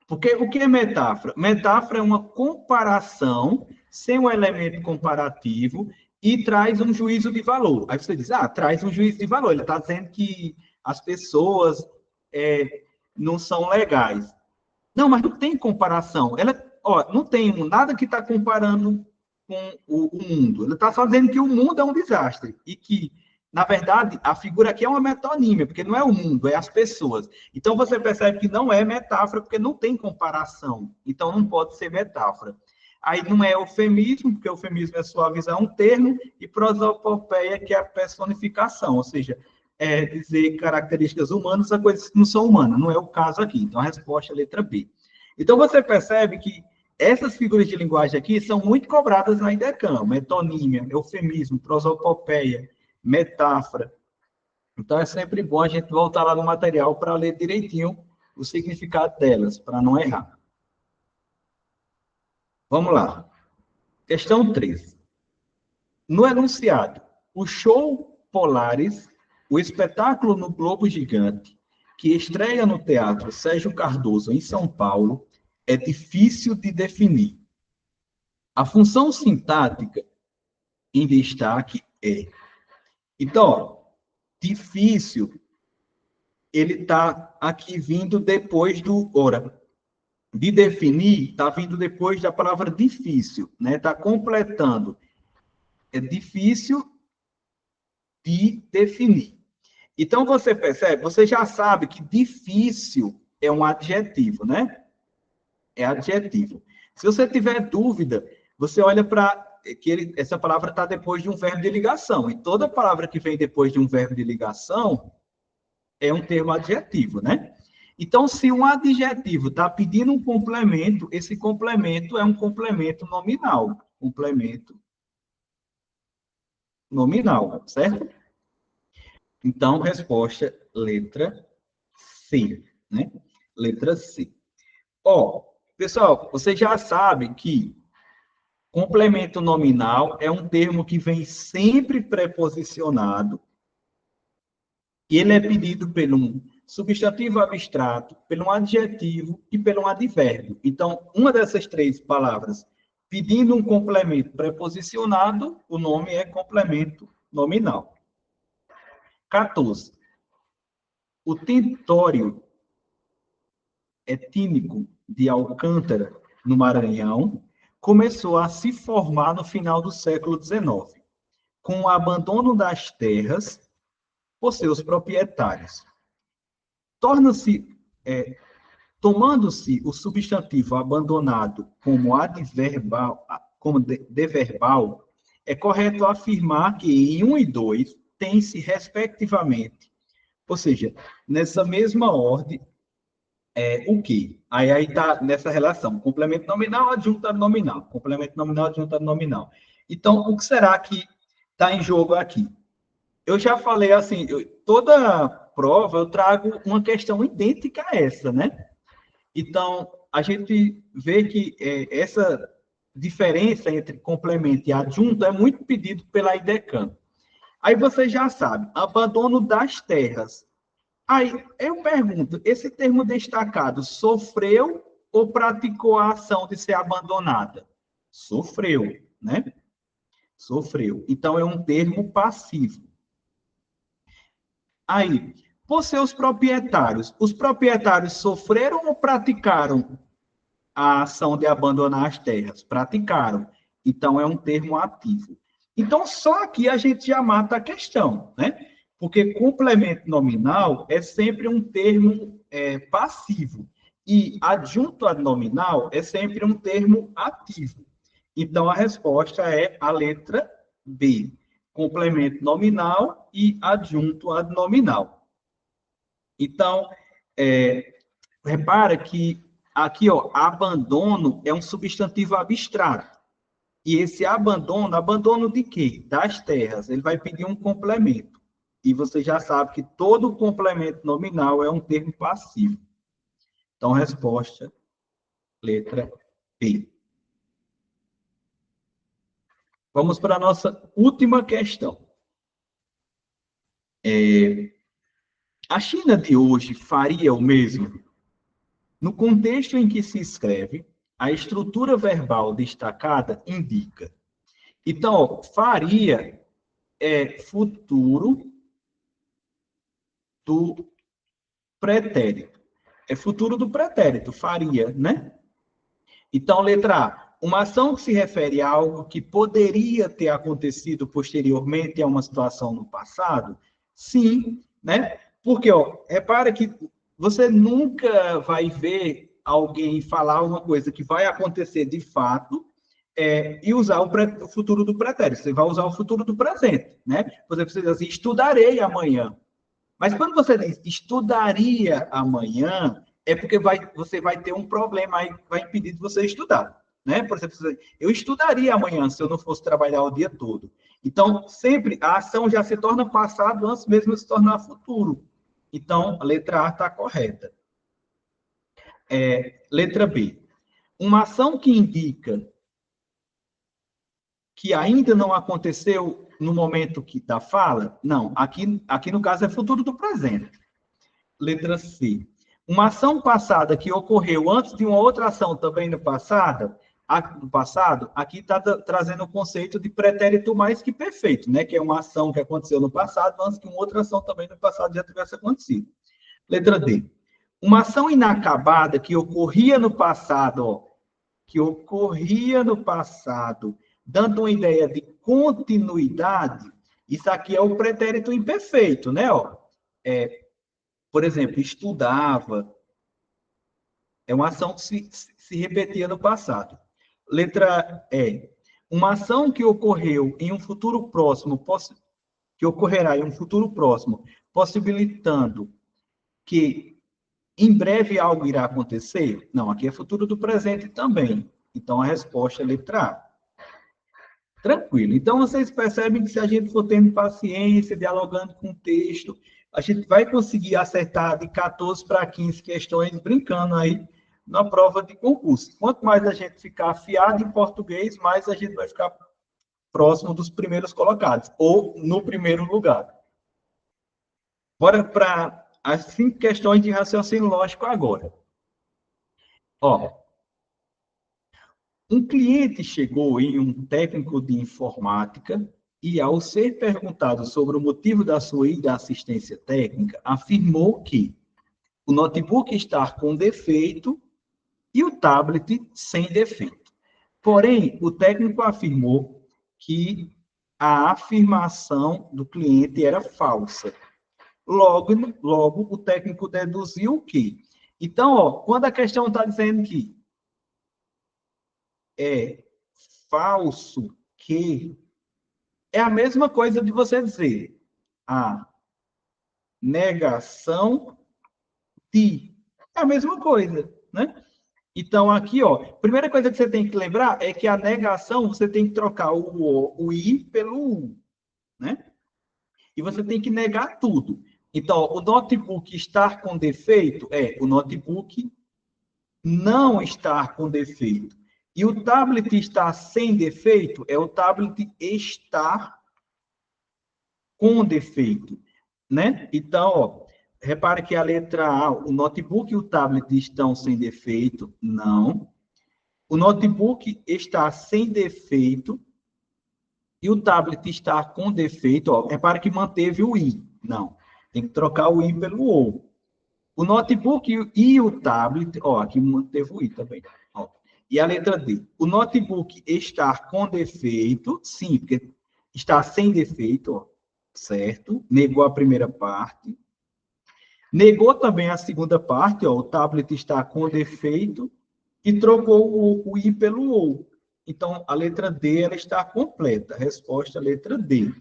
Porque o que é metáfora? Metáfora é uma comparação sem um elemento comparativo e traz um juízo de valor. Aí você diz, traz um juízo de valor. Ele está dizendo que as pessoas não são legais. Não, mas não tem comparação. Não tem nada que está comparando com o mundo. Ele está só dizendo que o mundo é um desastre e que, na verdade, a figura aqui é uma metonímia, porque não é o mundo, é as pessoas. Então, você percebe que não é metáfora, porque não tem comparação. Então, não pode ser metáfora. Aí não é eufemismo, porque eufemismo é suavizar um termo, e prosopopeia, que é a personificação, ou seja, é dizer características humanas a coisas que não são humanas. Não é o caso aqui. Então, a resposta é a letra B. Então, você percebe que essas figuras de linguagem aqui são muito cobradas na IDECAM. Metonímia, eufemismo, prosopopeia, metáfora. Então, é sempre bom a gente voltar lá no material para ler direitinho o significado delas, para não errar. Vamos lá. Questão 3. No enunciado, o show Polaris, o espetáculo no Globo Gigante, que estreia no Teatro Sérgio Cardoso, em São Paulo, é difícil de definir. A função sintática em destaque é. Então, ó, difícil, ele está aqui vindo depois do. Ora, de definir, está vindo depois da palavra difícil, né? Está completando. É difícil de definir. Então, você percebe, você já sabe que difícil é um adjetivo, né? É adjetivo. Se você tiver dúvida, você olha para que essa palavra está depois de um verbo de ligação. E toda palavra que vem depois de um verbo de ligação é um termo adjetivo, né? Então, se um adjetivo está pedindo um complemento, esse complemento é um complemento nominal. Complemento nominal, certo? Então, resposta, letra C, né? Letra C. Ó, pessoal, você já sabe que complemento nominal é um termo que vem sempre preposicionado e ele é pedido por um substantivo abstrato, pelo um adjetivo e pelo um advérbio. Então, uma dessas três palavras pedindo um complemento preposicionado, o nome é complemento nominal. 14. O tentório etínico de Alcântara, no Maranhão, começou a se formar no final do século XIX, com o abandono das terras por seus proprietários. Torna-se, tomando-se o substantivo abandonado como adverbal, como deverbal, é correto afirmar que em 1 e 2 tem-se, respectivamente, ou seja, nessa mesma ordem, o que? Aí está nessa relação, complemento nominal, adjuntado nominal, complemento nominal, adjuntado nominal. Então, o que será que está em jogo aqui? Eu já falei assim, toda prova eu trago uma questão idêntica a essa, né? Então, a gente vê que essa diferença entre complemento e adjunto é muito pedido pela IDECAM. Aí você já sabe, abandono das terras. Aí eu pergunto, esse termo destacado sofreu ou praticou a ação de ser abandonada? Sofreu, né? Sofreu. Então, é um termo passivo. Aí, por seus proprietários, os proprietários sofreram ou praticaram a ação de abandonar as terras? Praticaram. Então, é um termo ativo. Então, só aqui a gente já mata a questão, né? Porque complemento nominal é sempre um termo passivo. E adjunto ad nominal é sempre um termo ativo. Então, a resposta é a letra B. Complemento nominal e adjunto ad nominal. Então, repara que aqui, ó, abandono é um substantivo abstrato. E esse abandono de quê? Das terras. Ele vai pedir um complemento. E você já sabe que todo complemento nominal é um termo passivo. Então, resposta, letra B. Vamos para a nossa última questão. A China de hoje faria o mesmo? No contexto em que se escreve, a estrutura verbal destacada indica. Então, faria é futuro do pretérito. É futuro do pretérito, faria, né? Então, letra A. Uma ação que se refere a algo que poderia ter acontecido posteriormente a uma situação no passado? Sim, né? Porque, ó, repara que você nunca vai ver alguém falar uma coisa que vai acontecer de fato, e usar o futuro do pretérito. Você vai usar o futuro do presente, né? Por exemplo, você diz assim, estudarei amanhã. Mas quando você diz estudaria amanhã, é porque você vai ter um problema aí que vai impedir de você estudar, né? Por exemplo, eu estudaria amanhã se eu não fosse trabalhar o dia todo. Então, sempre a ação já se torna passado antes mesmo de se tornar futuro. Então, a letra A está correta. Letra B. Uma ação que indica que ainda não aconteceu no momento da fala? Não, aqui no caso é futuro do presente. Letra C. Uma ação passada que ocorreu antes de uma outra ação também no passado, aqui está trazendo o conceito de pretérito mais que perfeito, né? Que é uma ação que aconteceu no passado antes que uma outra ação também no passado já tivesse acontecido. Letra D. Uma ação inacabada que ocorria no passado, dando uma ideia de continuidade, isso aqui é o pretérito imperfeito, né? Por exemplo, estudava, é uma ação que se repetia no passado. Letra E. Uma ação que ocorreu em um futuro próximo, que ocorrerá em um futuro próximo, possibilitando que em breve algo irá acontecer? Não, aqui é futuro do presente também. Então, a resposta é letra A. Tranquilo. Então, vocês percebem que se a gente for tendo paciência, dialogando com o texto, a gente vai conseguir acertar de 14 para 15 questões, brincando aí na prova de concurso. Quanto mais a gente ficar afiado em português, mais a gente vai ficar próximo dos primeiros colocados, ou no primeiro lugar. Bora para as 5 questões de raciocínio lógico agora. Um cliente chegou em um técnico de informática e, ao ser perguntado sobre o motivo da sua ida à assistência técnica, afirmou que o notebook está com defeito e o tablet sem defeito. Porém, o técnico afirmou que a afirmação do cliente era falsa. Logo o técnico deduziu que. Então, quando a questão está dizendo que é falso que é a mesma coisa de você dizer a negação de. É a mesma coisa, né? Então, aqui, primeira coisa que você tem que lembrar é que a negação, você tem que trocar o I pelo U, né? E você tem que negar tudo. Então, o notebook estar com defeito o notebook não estar com defeito. E o tablet estar sem defeito é o tablet estar com defeito, né? Então, repare que a letra A, o notebook e o tablet estão sem defeito? Não. O notebook está sem defeito e o tablet está com defeito. Repare que manteve o I. Não. Tem que trocar o I pelo O. O notebook e o tablet, aqui manteve o I também. E a letra D. O notebook está com defeito, sim, porque está sem defeito, certo? Negou a primeira parte. Negou também a segunda parte, o tablet está com defeito e trocou o I pelo O. Então, a letra D ela está completa. Resposta, letra D.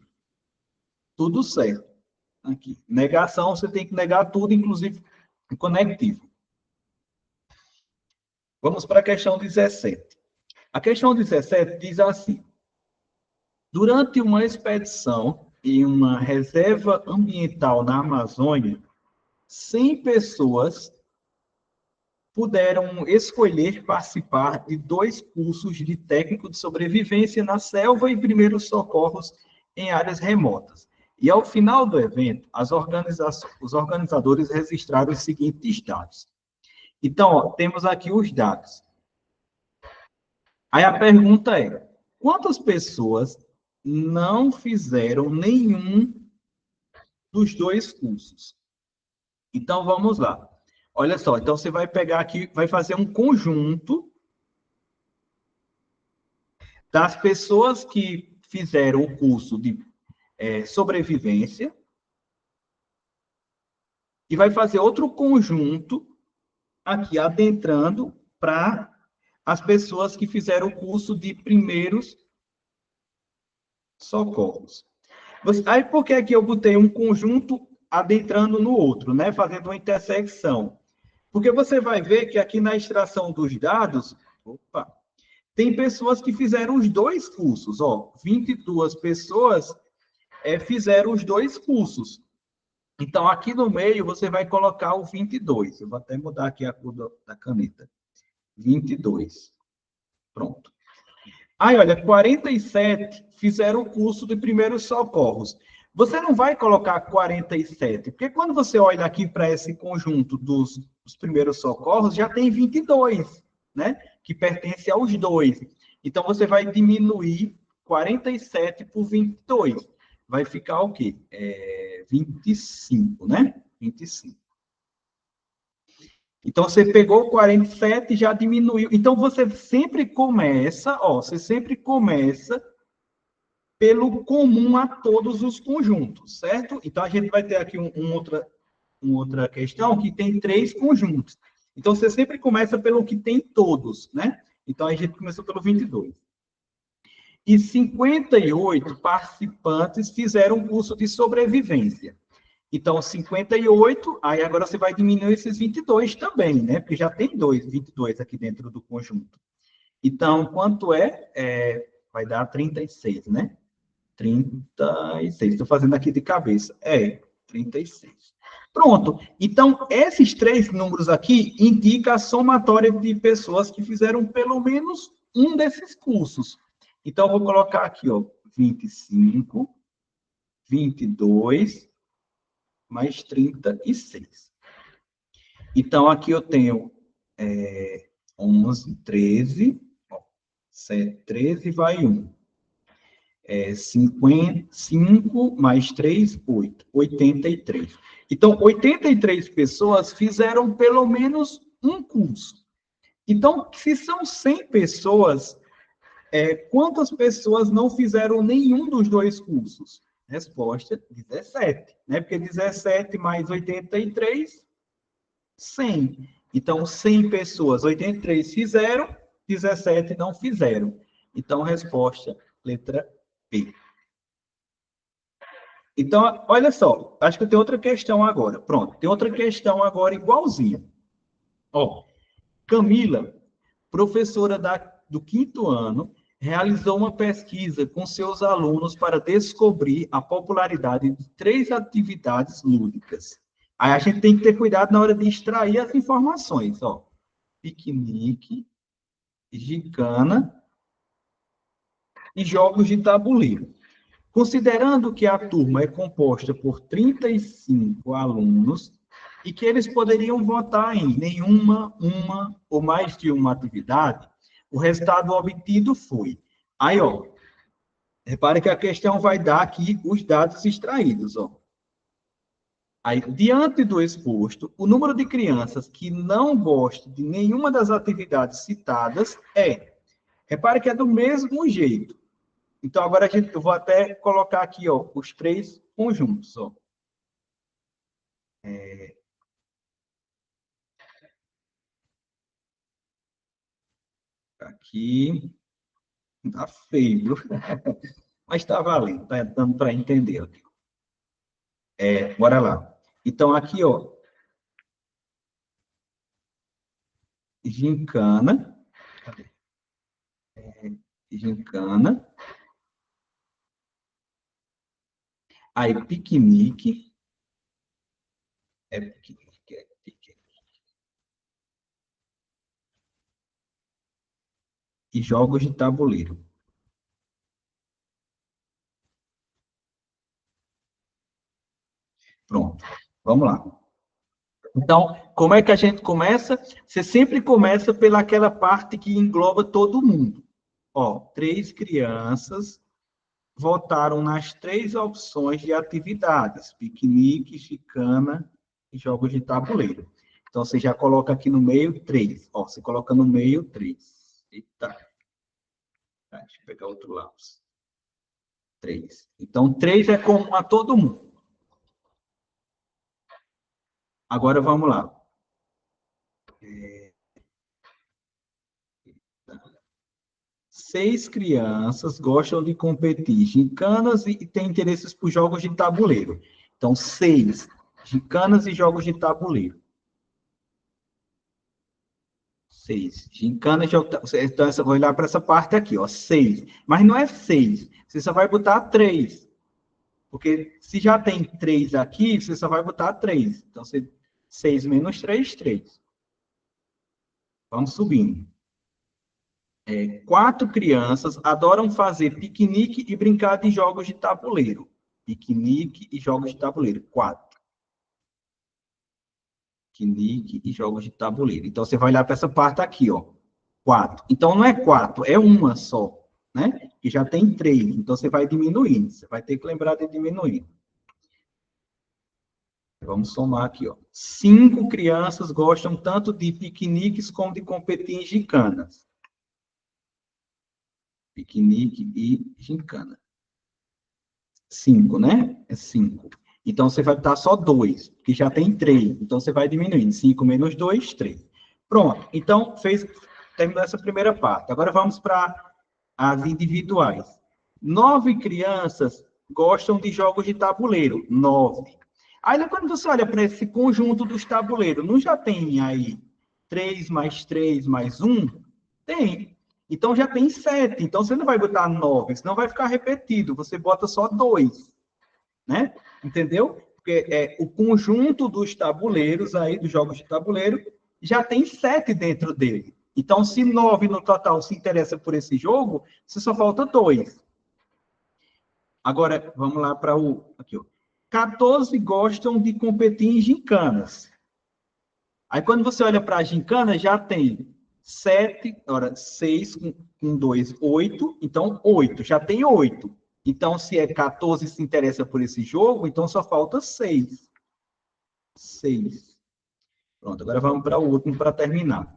Tudo certo. Aqui. Negação, você tem que negar tudo, inclusive o conectivo. Vamos para a questão 17. A questão 17 diz assim: durante uma expedição em uma reserva ambiental na Amazônia, 100 pessoas puderam escolher participar de 2 cursos de técnico de sobrevivência na selva e primeiros socorros em áreas remotas. E, ao final do evento, os organizadores registraram os seguintes dados. Então, temos aqui os dados. Aí a pergunta é: quantas pessoas não fizeram nenhum dos 2 cursos? Então, vamos lá. Olha só, então você vai pegar aqui, vai fazer um conjunto das pessoas que fizeram o curso de sobrevivência e vai fazer outro conjunto aqui adentrando para as pessoas que fizeram o curso de primeiros socorros. Aí, por que aqui eu botei um conjunto adentrando no outro, né? Fazendo uma intersecção? Porque você vai ver que aqui na extração dos dados, opa, tem pessoas que fizeram os dois cursos, ó, 22 pessoas fizeram os dois cursos. Então, aqui no meio, você vai colocar o 22. Eu vou até mudar aqui a cor da caneta. 22. Pronto. Aí, olha, 47 fizeram o curso de primeiros socorros. Você não vai colocar 47, porque quando você olha aqui para esse conjunto dos primeiros socorros, já tem 22, né? Que pertence aos dois. Então, você vai diminuir 47 por 22. Vai ficar o quê? 25, né? 25. Então, você pegou 47 e já diminuiu. Então, você sempre começa, ó, você sempre começa pelo comum a todos os conjuntos, certo? Então, a gente vai ter aqui uma outra questão que tem 3 conjuntos. Então, você sempre começa pelo que tem todos, né? Então, a gente começou pelo 22. E 58 participantes fizeram um curso de sobrevivência. Então, 58, aí agora você vai diminuir esses 22 também, né? Porque já tem 22 aqui dentro do conjunto. Então, quanto vai dar 36, né? 36. Estou fazendo aqui de cabeça. 36. Pronto. Então, esses 3 números aqui indicam a somatória de pessoas que fizeram pelo menos um desses cursos. Então, eu vou colocar aqui, ó, 25, 22, mais 36. Então, aqui eu tenho 11, 13, ó, 7, 13, vai 1. 5 mais 3, 8. 83. Então, 83 pessoas fizeram pelo menos um curso. Então, se são 100 pessoas, quantas pessoas não fizeram nenhum dos dois cursos? Resposta, 17. Né? Porque 17 mais 83, 100. Então, 100 pessoas, 83 fizeram, 17 não fizeram. Então, resposta, letra B. Então, olha só, acho que tem outra questão agora. Pronto, tem outra questão agora igualzinha. Ó, Camila, professora do 5º ano, realizou uma pesquisa com seus alunos para descobrir a popularidade de 3 atividades lúdicas. Aí a gente tem que ter cuidado na hora de extrair as informações, ó. Piquenique, gincana e jogos de tabuleiro. Considerando que a turma é composta por 35 alunos e que eles poderiam votar em nenhuma, uma ou mais de uma atividade, o resultado obtido foi. Aí, ó, repare que a questão vai dar aqui os dados extraídos, ó. Aí, diante do exposto, o número de crianças que não gostam de nenhuma das atividades citadas repare que é do mesmo jeito. Então, agora eu vou até colocar aqui, ó, os 3 conjuntos, ó. Aqui, tá feio, mas está valendo, tá dando para entender aqui. Bora lá. Então, aqui, ó, gincana, cadê? Gincana, aí piquenique, piquenique, e jogos de tabuleiro. Pronto, vamos lá. Então, como é que a gente começa? Você sempre começa pelaquela parte que engloba todo mundo. Ó, 3 crianças votaram nas 3 opções de atividades: piquenique, chicana e jogos de tabuleiro. Então, você já coloca aqui no meio 3. Ó, você coloca no meio 3. Eita. Deixa eu pegar outro lápis. 3. Então, 3 é comum a todo mundo. Agora, vamos lá. 6 crianças gostam de competir em gincanas e têm interesses por jogos de tabuleiro. Então, 6 gincanas e jogos de tabuleiro. 6 gincanas e jogos de tabuleiro. Então, eu vou olhar para essa parte aqui, ó, 6. Mas não é 6. Você só vai botar 3. Porque se já tem 3 aqui, você só vai botar 3. Então, 6 menos 3, 3. Vamos subindo. 4 crianças adoram fazer piquenique e brincar de jogos de tabuleiro. Piquenique e jogos de tabuleiro. 4. Piquenique e jogos de tabuleiro. Então, você vai olhar para essa parte aqui, ó. 4. Então, não é 4, é uma só, né? E já tem 3. Então, você vai diminuindo. Você vai ter que lembrar de diminuir. Vamos somar aqui, ó. 5 crianças gostam tanto de piqueniques como de competir em gincanas. Piquenique e gincana. 5, né? É 5. Então, você vai botar só 2, que já tem 3. Então, você vai diminuindo. 5 menos 2, 3. Pronto. Então, terminou essa primeira parte. Agora, vamos para as individuais. 9 crianças gostam de jogos de tabuleiro. 9. Aí, quando você olha para esse conjunto dos tabuleiros, não já tem aí 3 mais 3 mais 1? Tem. Então, já tem 7. Então, você não vai botar 9, senão vai ficar repetido. Você bota só 2, né? Entendeu? Porque o conjunto dos tabuleiros aí, dos jogos de tabuleiro, já tem 7 dentro dele. Então, se 9 no total se interessa por esse jogo, você só falta 2. Agora, vamos lá para o... Aqui, ó. 14 gostam de competir em gincanas. Aí, quando você olha para a gincana, já tem 7, ora, 6 com 2, 8. Então, 8. Já tem 8. Então, se é 14 se interessa por esse jogo, então só falta 6. 6. Pronto, agora vamos para o último para terminar.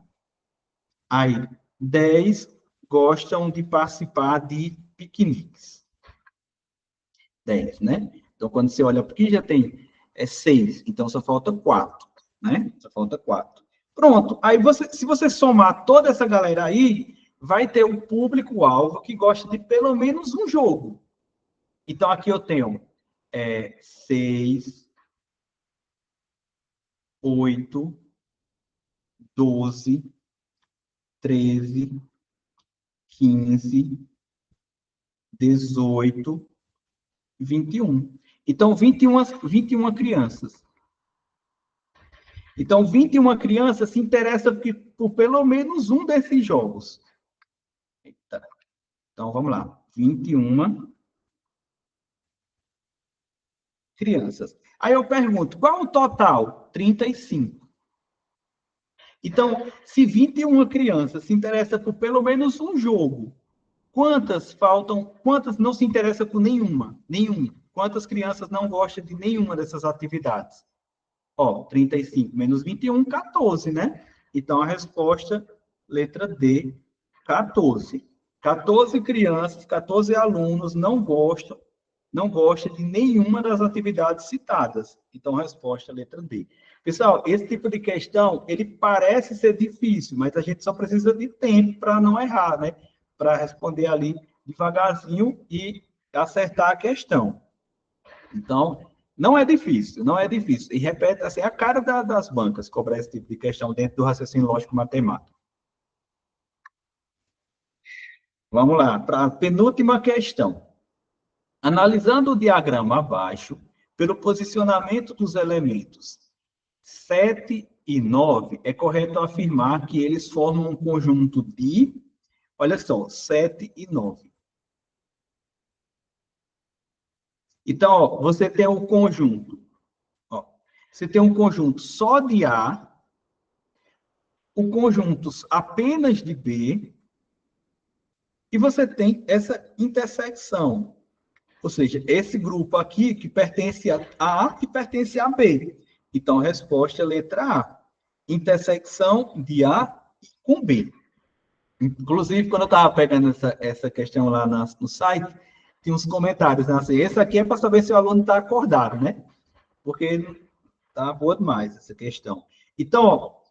Aí, 10 gostam de participar de piqueniques. 10, né? Então, quando você olha aqui, já tem 6. Então, só falta 4, né? Só falta 4. Pronto. Aí, se você somar toda essa galera aí, vai ter um público-alvo que gosta de pelo menos um jogo. Então, aqui eu tenho 6, 8, 12, 13, 15, 18, 21. Então, 21 crianças. Então, 21 crianças se interessam por pelo menos um desses jogos. Eita. Então, vamos lá. 21 crianças. Aí eu pergunto, qual o total? 35. Então, se 21 crianças se interessam por pelo menos um jogo, quantas não se interessam por nenhuma? Nenhuma. Quantas crianças não gostam de nenhuma dessas atividades? Ó, 35 menos 21, 14, né? Então, a resposta, letra D, 14. 14 crianças, 14 alunos não gostam de nenhuma das atividades citadas. Então, a resposta, letra D. Pessoal, esse tipo de questão, ele parece ser difícil, mas a gente só precisa de tempo para não errar, né? Para responder ali devagarzinho e acertar a questão. Então, não é difícil, não é difícil. E repete, assim, a cara das bancas cobrar esse tipo de questão dentro do raciocínio lógico-matemático. Vamos lá, para a penúltima questão. Analisando o diagrama abaixo, pelo posicionamento dos elementos 7 e 9, é correto afirmar que eles formam um conjunto de, olha só, 7 e 9. Então, ó, você tem um conjunto. Ó, você tem um conjunto só de A, o conjunto apenas de B, e você tem essa intersecção. Ou seja, esse grupo aqui que pertence a A e pertence a B. Então, a resposta é letra A. Intersecção de A com B. Inclusive, quando eu estava pegando essa questão lá no site, tinha uns comentários, né? Assim, esse aqui é para saber se o aluno está acordado, né? Porque está boa demais essa questão. Então, ó,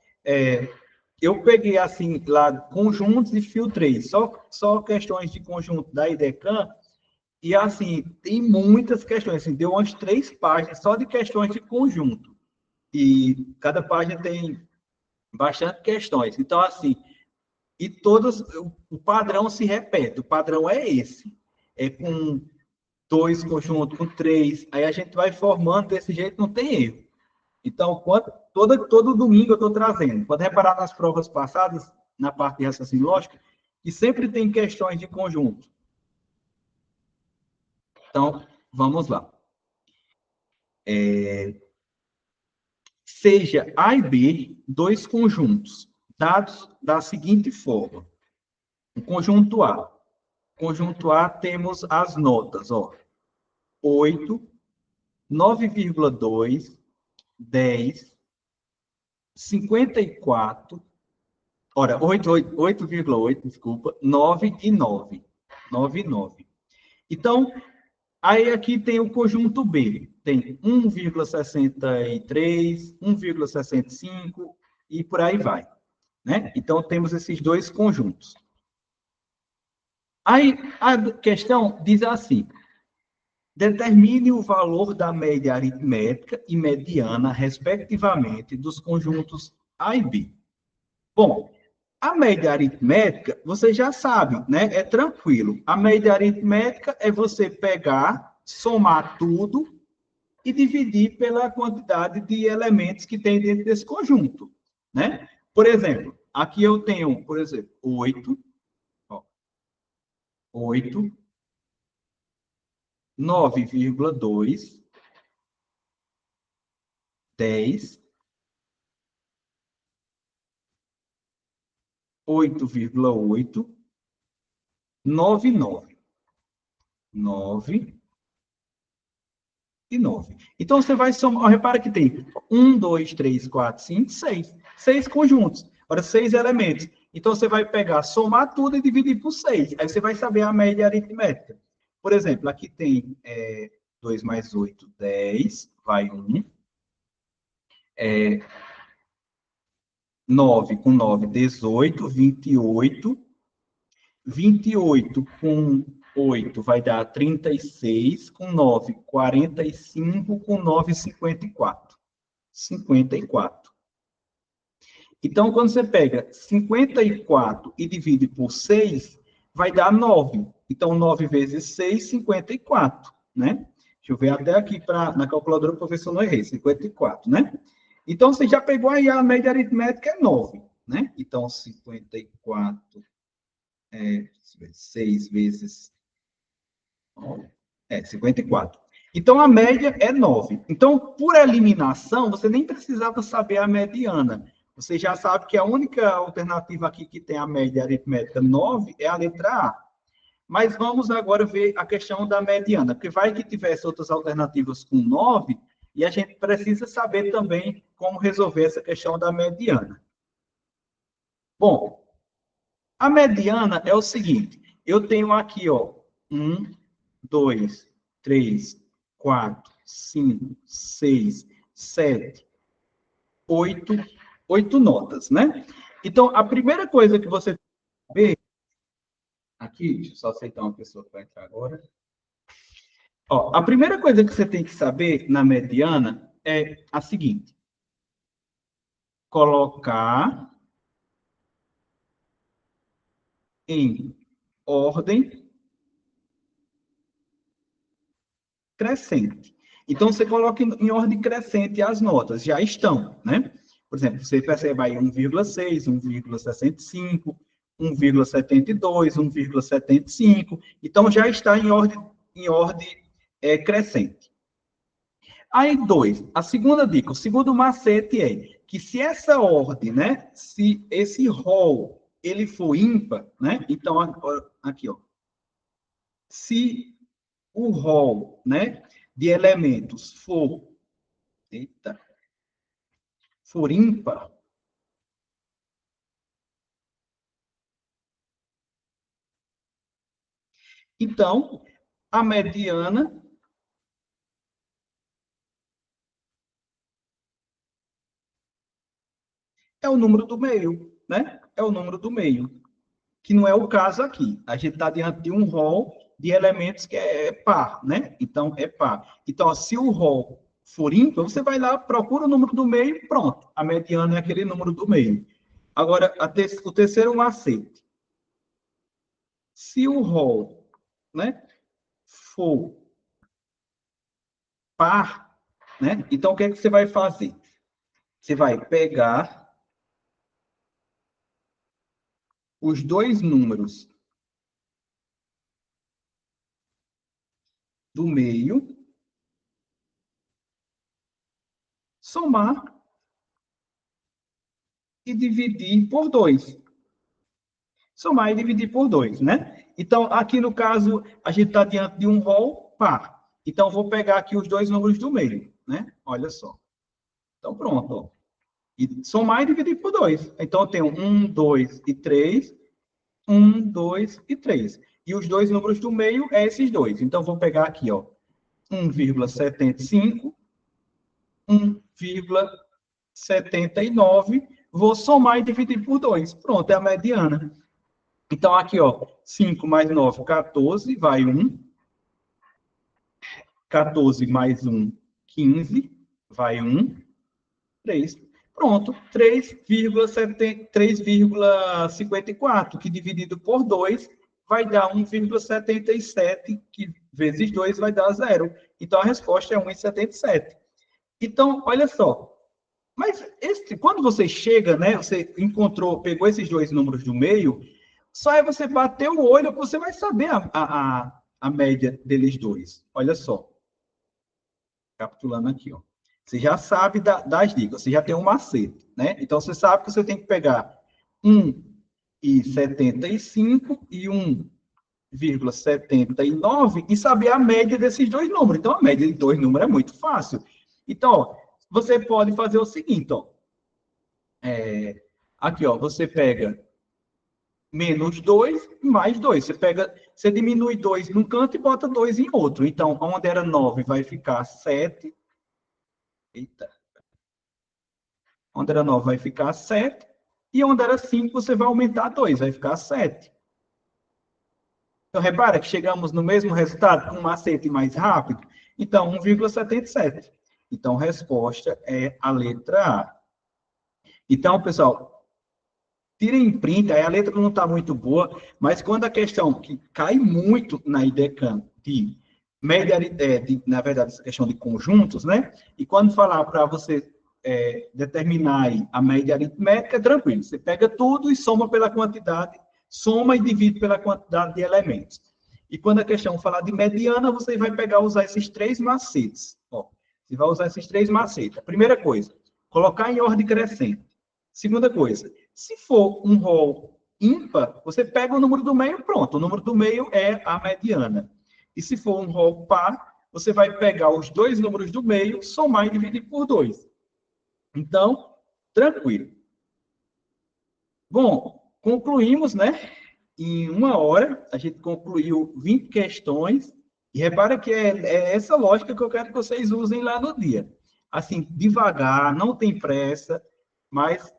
eu peguei, assim, lá, conjuntos e filtrei, só questões de conjunto da IDECAM, e, assim, tem muitas questões, assim, deu umas 3 páginas só de questões de conjunto, e cada página tem bastante questões. Então, assim, e todas, o padrão se repete, o padrão é esse, é com 2 conjuntos, com 3, aí a gente vai formando desse jeito, não tem erro. Então, todo domingo eu estou trazendo. Pode reparar nas provas passadas, na parte de raciocínio lógico, que sempre tem questões de conjunto. Então, vamos lá. Seja A e B 2 conjuntos, dados da seguinte forma. O conjunto A. Conjunto A temos as notas, ó. 8, 9,2, 10, 54, ora, 8,8, desculpa, 9 e 9. 9 e 9. Então, aí aqui tem o conjunto B. Tem 1,63, 1,65 e por aí vai. Né? Então, temos esses dois conjuntos. Aí, a questão diz assim: determine o valor da média aritmética e mediana, respectivamente, dos conjuntos A e B. Bom, a média aritmética, você já sabe, né? É tranquilo. A média aritmética é você pegar, somar tudo e dividir pela quantidade de elementos que tem dentro desse conjunto, né? Por exemplo, aqui eu tenho, por exemplo, 8, 8, 9,2, 10, 8,8, 9,9. 9 e 9. Então, você vai somar, repara que tem 1, 2, 3, 4, 5, 6. 6 conjuntos. Ora, 6 elementos. Então, você vai pegar, somar tudo e dividir por 6. Aí você vai saber a média aritmética. Por exemplo, aqui tem 2 mais 8, 10, vai 1. 9 com 9, 18, 28. 28 com 8 vai dar 36, com 9, 45, com 9, 54. 54. Então, quando você pega 54 e divide por 6, vai dar 9. Então, 9 vezes 6, 54, né? Deixa eu ver até aqui na calculadora para ver se eu não errei. 54, né? Então, você já pegou aí a média aritmética é 9, né? Então, 54 6 vezes 54. Então, a média é 9. Então, por eliminação, você nem precisava saber a mediana. Você já sabe que a única alternativa aqui que tem a média aritmética 9 é a letra A. Mas vamos agora ver a questão da mediana, porque vai que tivesse outras alternativas com 9, e a gente precisa saber também como resolver essa questão da mediana. Bom, a mediana é o seguinte, eu tenho aqui, ó, 1, 2, 3, 4, 5, 6, 7, 8, 8 notas, né? Então, a primeira coisa que você vê aqui, deixa eu só aceitar uma pessoa que vai entrar agora. Ó, a primeira coisa que você tem que saber na mediana é a seguinte: colocar em ordem crescente. Então, você coloca em ordem crescente as notas, já estão, né? Por exemplo, você percebe aí 1,6, 1,65, 1,72, 1,75. Então, já está em ordem crescente. Aí, 2. A segunda dica, o segundo macete é que se essa ordem, né? Se esse rol, ele for ímpar, né? Então, aqui, ó. Se o rol, né, de elementos for ímpar, então a mediana é o número do meio. né? É o número do meio, que não é o caso aqui. A gente está diante de um rol de elementos que é par, né? Então, é par. Então, se o rol for ímpar, você vai lá, procura o número do meio, pronto. A mediana é aquele número do meio. Agora, o terceiro macete. Se o rol, né, for par, né? Então, o que é que você vai fazer? Você vai pegar os dois números do meio, somar e dividir por 2. Somar e dividir por 2, né? Então, aqui no caso, a gente está diante de um rol par. Então, vou pegar aqui os dois números do meio, né? Olha só. Então, pronto, ó. E somar e dividir por 2. Então, eu tenho 1, 2 e 3. 1, 2 e 3. E os dois números do meio é esses dois. Então, vou pegar aqui, ó, 1,75, 1,79. Vou somar e dividir por 2. Pronto, é a mediana. Então, aqui, ó, 5 mais 9, 14, vai 1. 14 mais 1, 15, vai 1. 3. Pronto, 3,54, que dividido por 2 vai dar 1,77, que vezes 2 vai dar 0. Então, a resposta é 1,77. Então, olha só. Mas quando você chega, né, você encontrou, pegou esses dois números do meio, só é você bater o olho que você vai saber a média deles dois. Olha só. Capitulando aqui, ó. Você já sabe das dicas, você já tem um macete, né? Então, você sabe que você tem que pegar 1,75 e 1,79 e saber a média desses dois números. Então, a média de dois números é muito fácil. Então, ó, você pode fazer o seguinte, ó. Aqui, ó, você pega menos 2 mais 2. Você diminui 2 num canto e bota 2 em outro. Então, onde era 9 vai ficar 7. Eita. Onde era 9 vai ficar 7. E onde era 5, você vai aumentar 2, vai ficar 7. Então, repara que chegamos no mesmo resultado com um macete mais rápido. Então, 1,77. Então, a resposta é a letra A. Então, pessoal, tirem print, aí a letra não está muito boa, mas quando a questão que cai muito na IDECAM de média, na verdade, essa questão de conjuntos, né? E quando falar para você determinar a média aritmética, é tranquilo. Você pega tudo e soma pela quantidade, soma e divide pela quantidade de elementos. E quando a questão falar de mediana, você vai usar esses três macetes. Ó, você vai usar esses três macetes. A primeira coisa, colocar em ordem crescente. Segunda coisa, se for um rol ímpar, você pega o número do meio, pronto. O número do meio é a mediana. E se for um rol par, você vai pegar os dois números do meio, somar e dividir por 2. Então, tranquilo. Bom, concluímos, né? Em 1 hora, a gente concluiu 20 questões. E repara que é essa lógica que eu quero que vocês usem lá no dia. Assim, devagar, não tem pressa, mas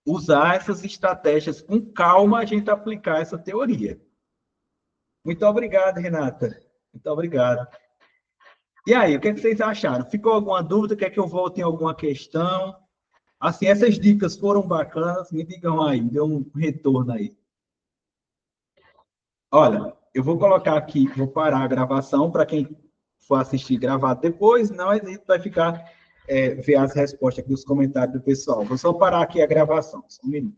usar essas estratégias com calma, a gente aplicar essa teoria. Muito obrigado, Renata. Muito obrigado. E aí, o que vocês acharam? Ficou alguma dúvida? Quer que eu volte em alguma questão? Assim, essas dicas foram bacanas? Me digam aí, dê um retorno aí. Olha, eu vou colocar aqui, vou parar a gravação para quem for assistir gravado depois, não, a gente vai ficar, ver as respostas aqui, os comentários do pessoal. Vou só parar aqui a gravação, só um minuto.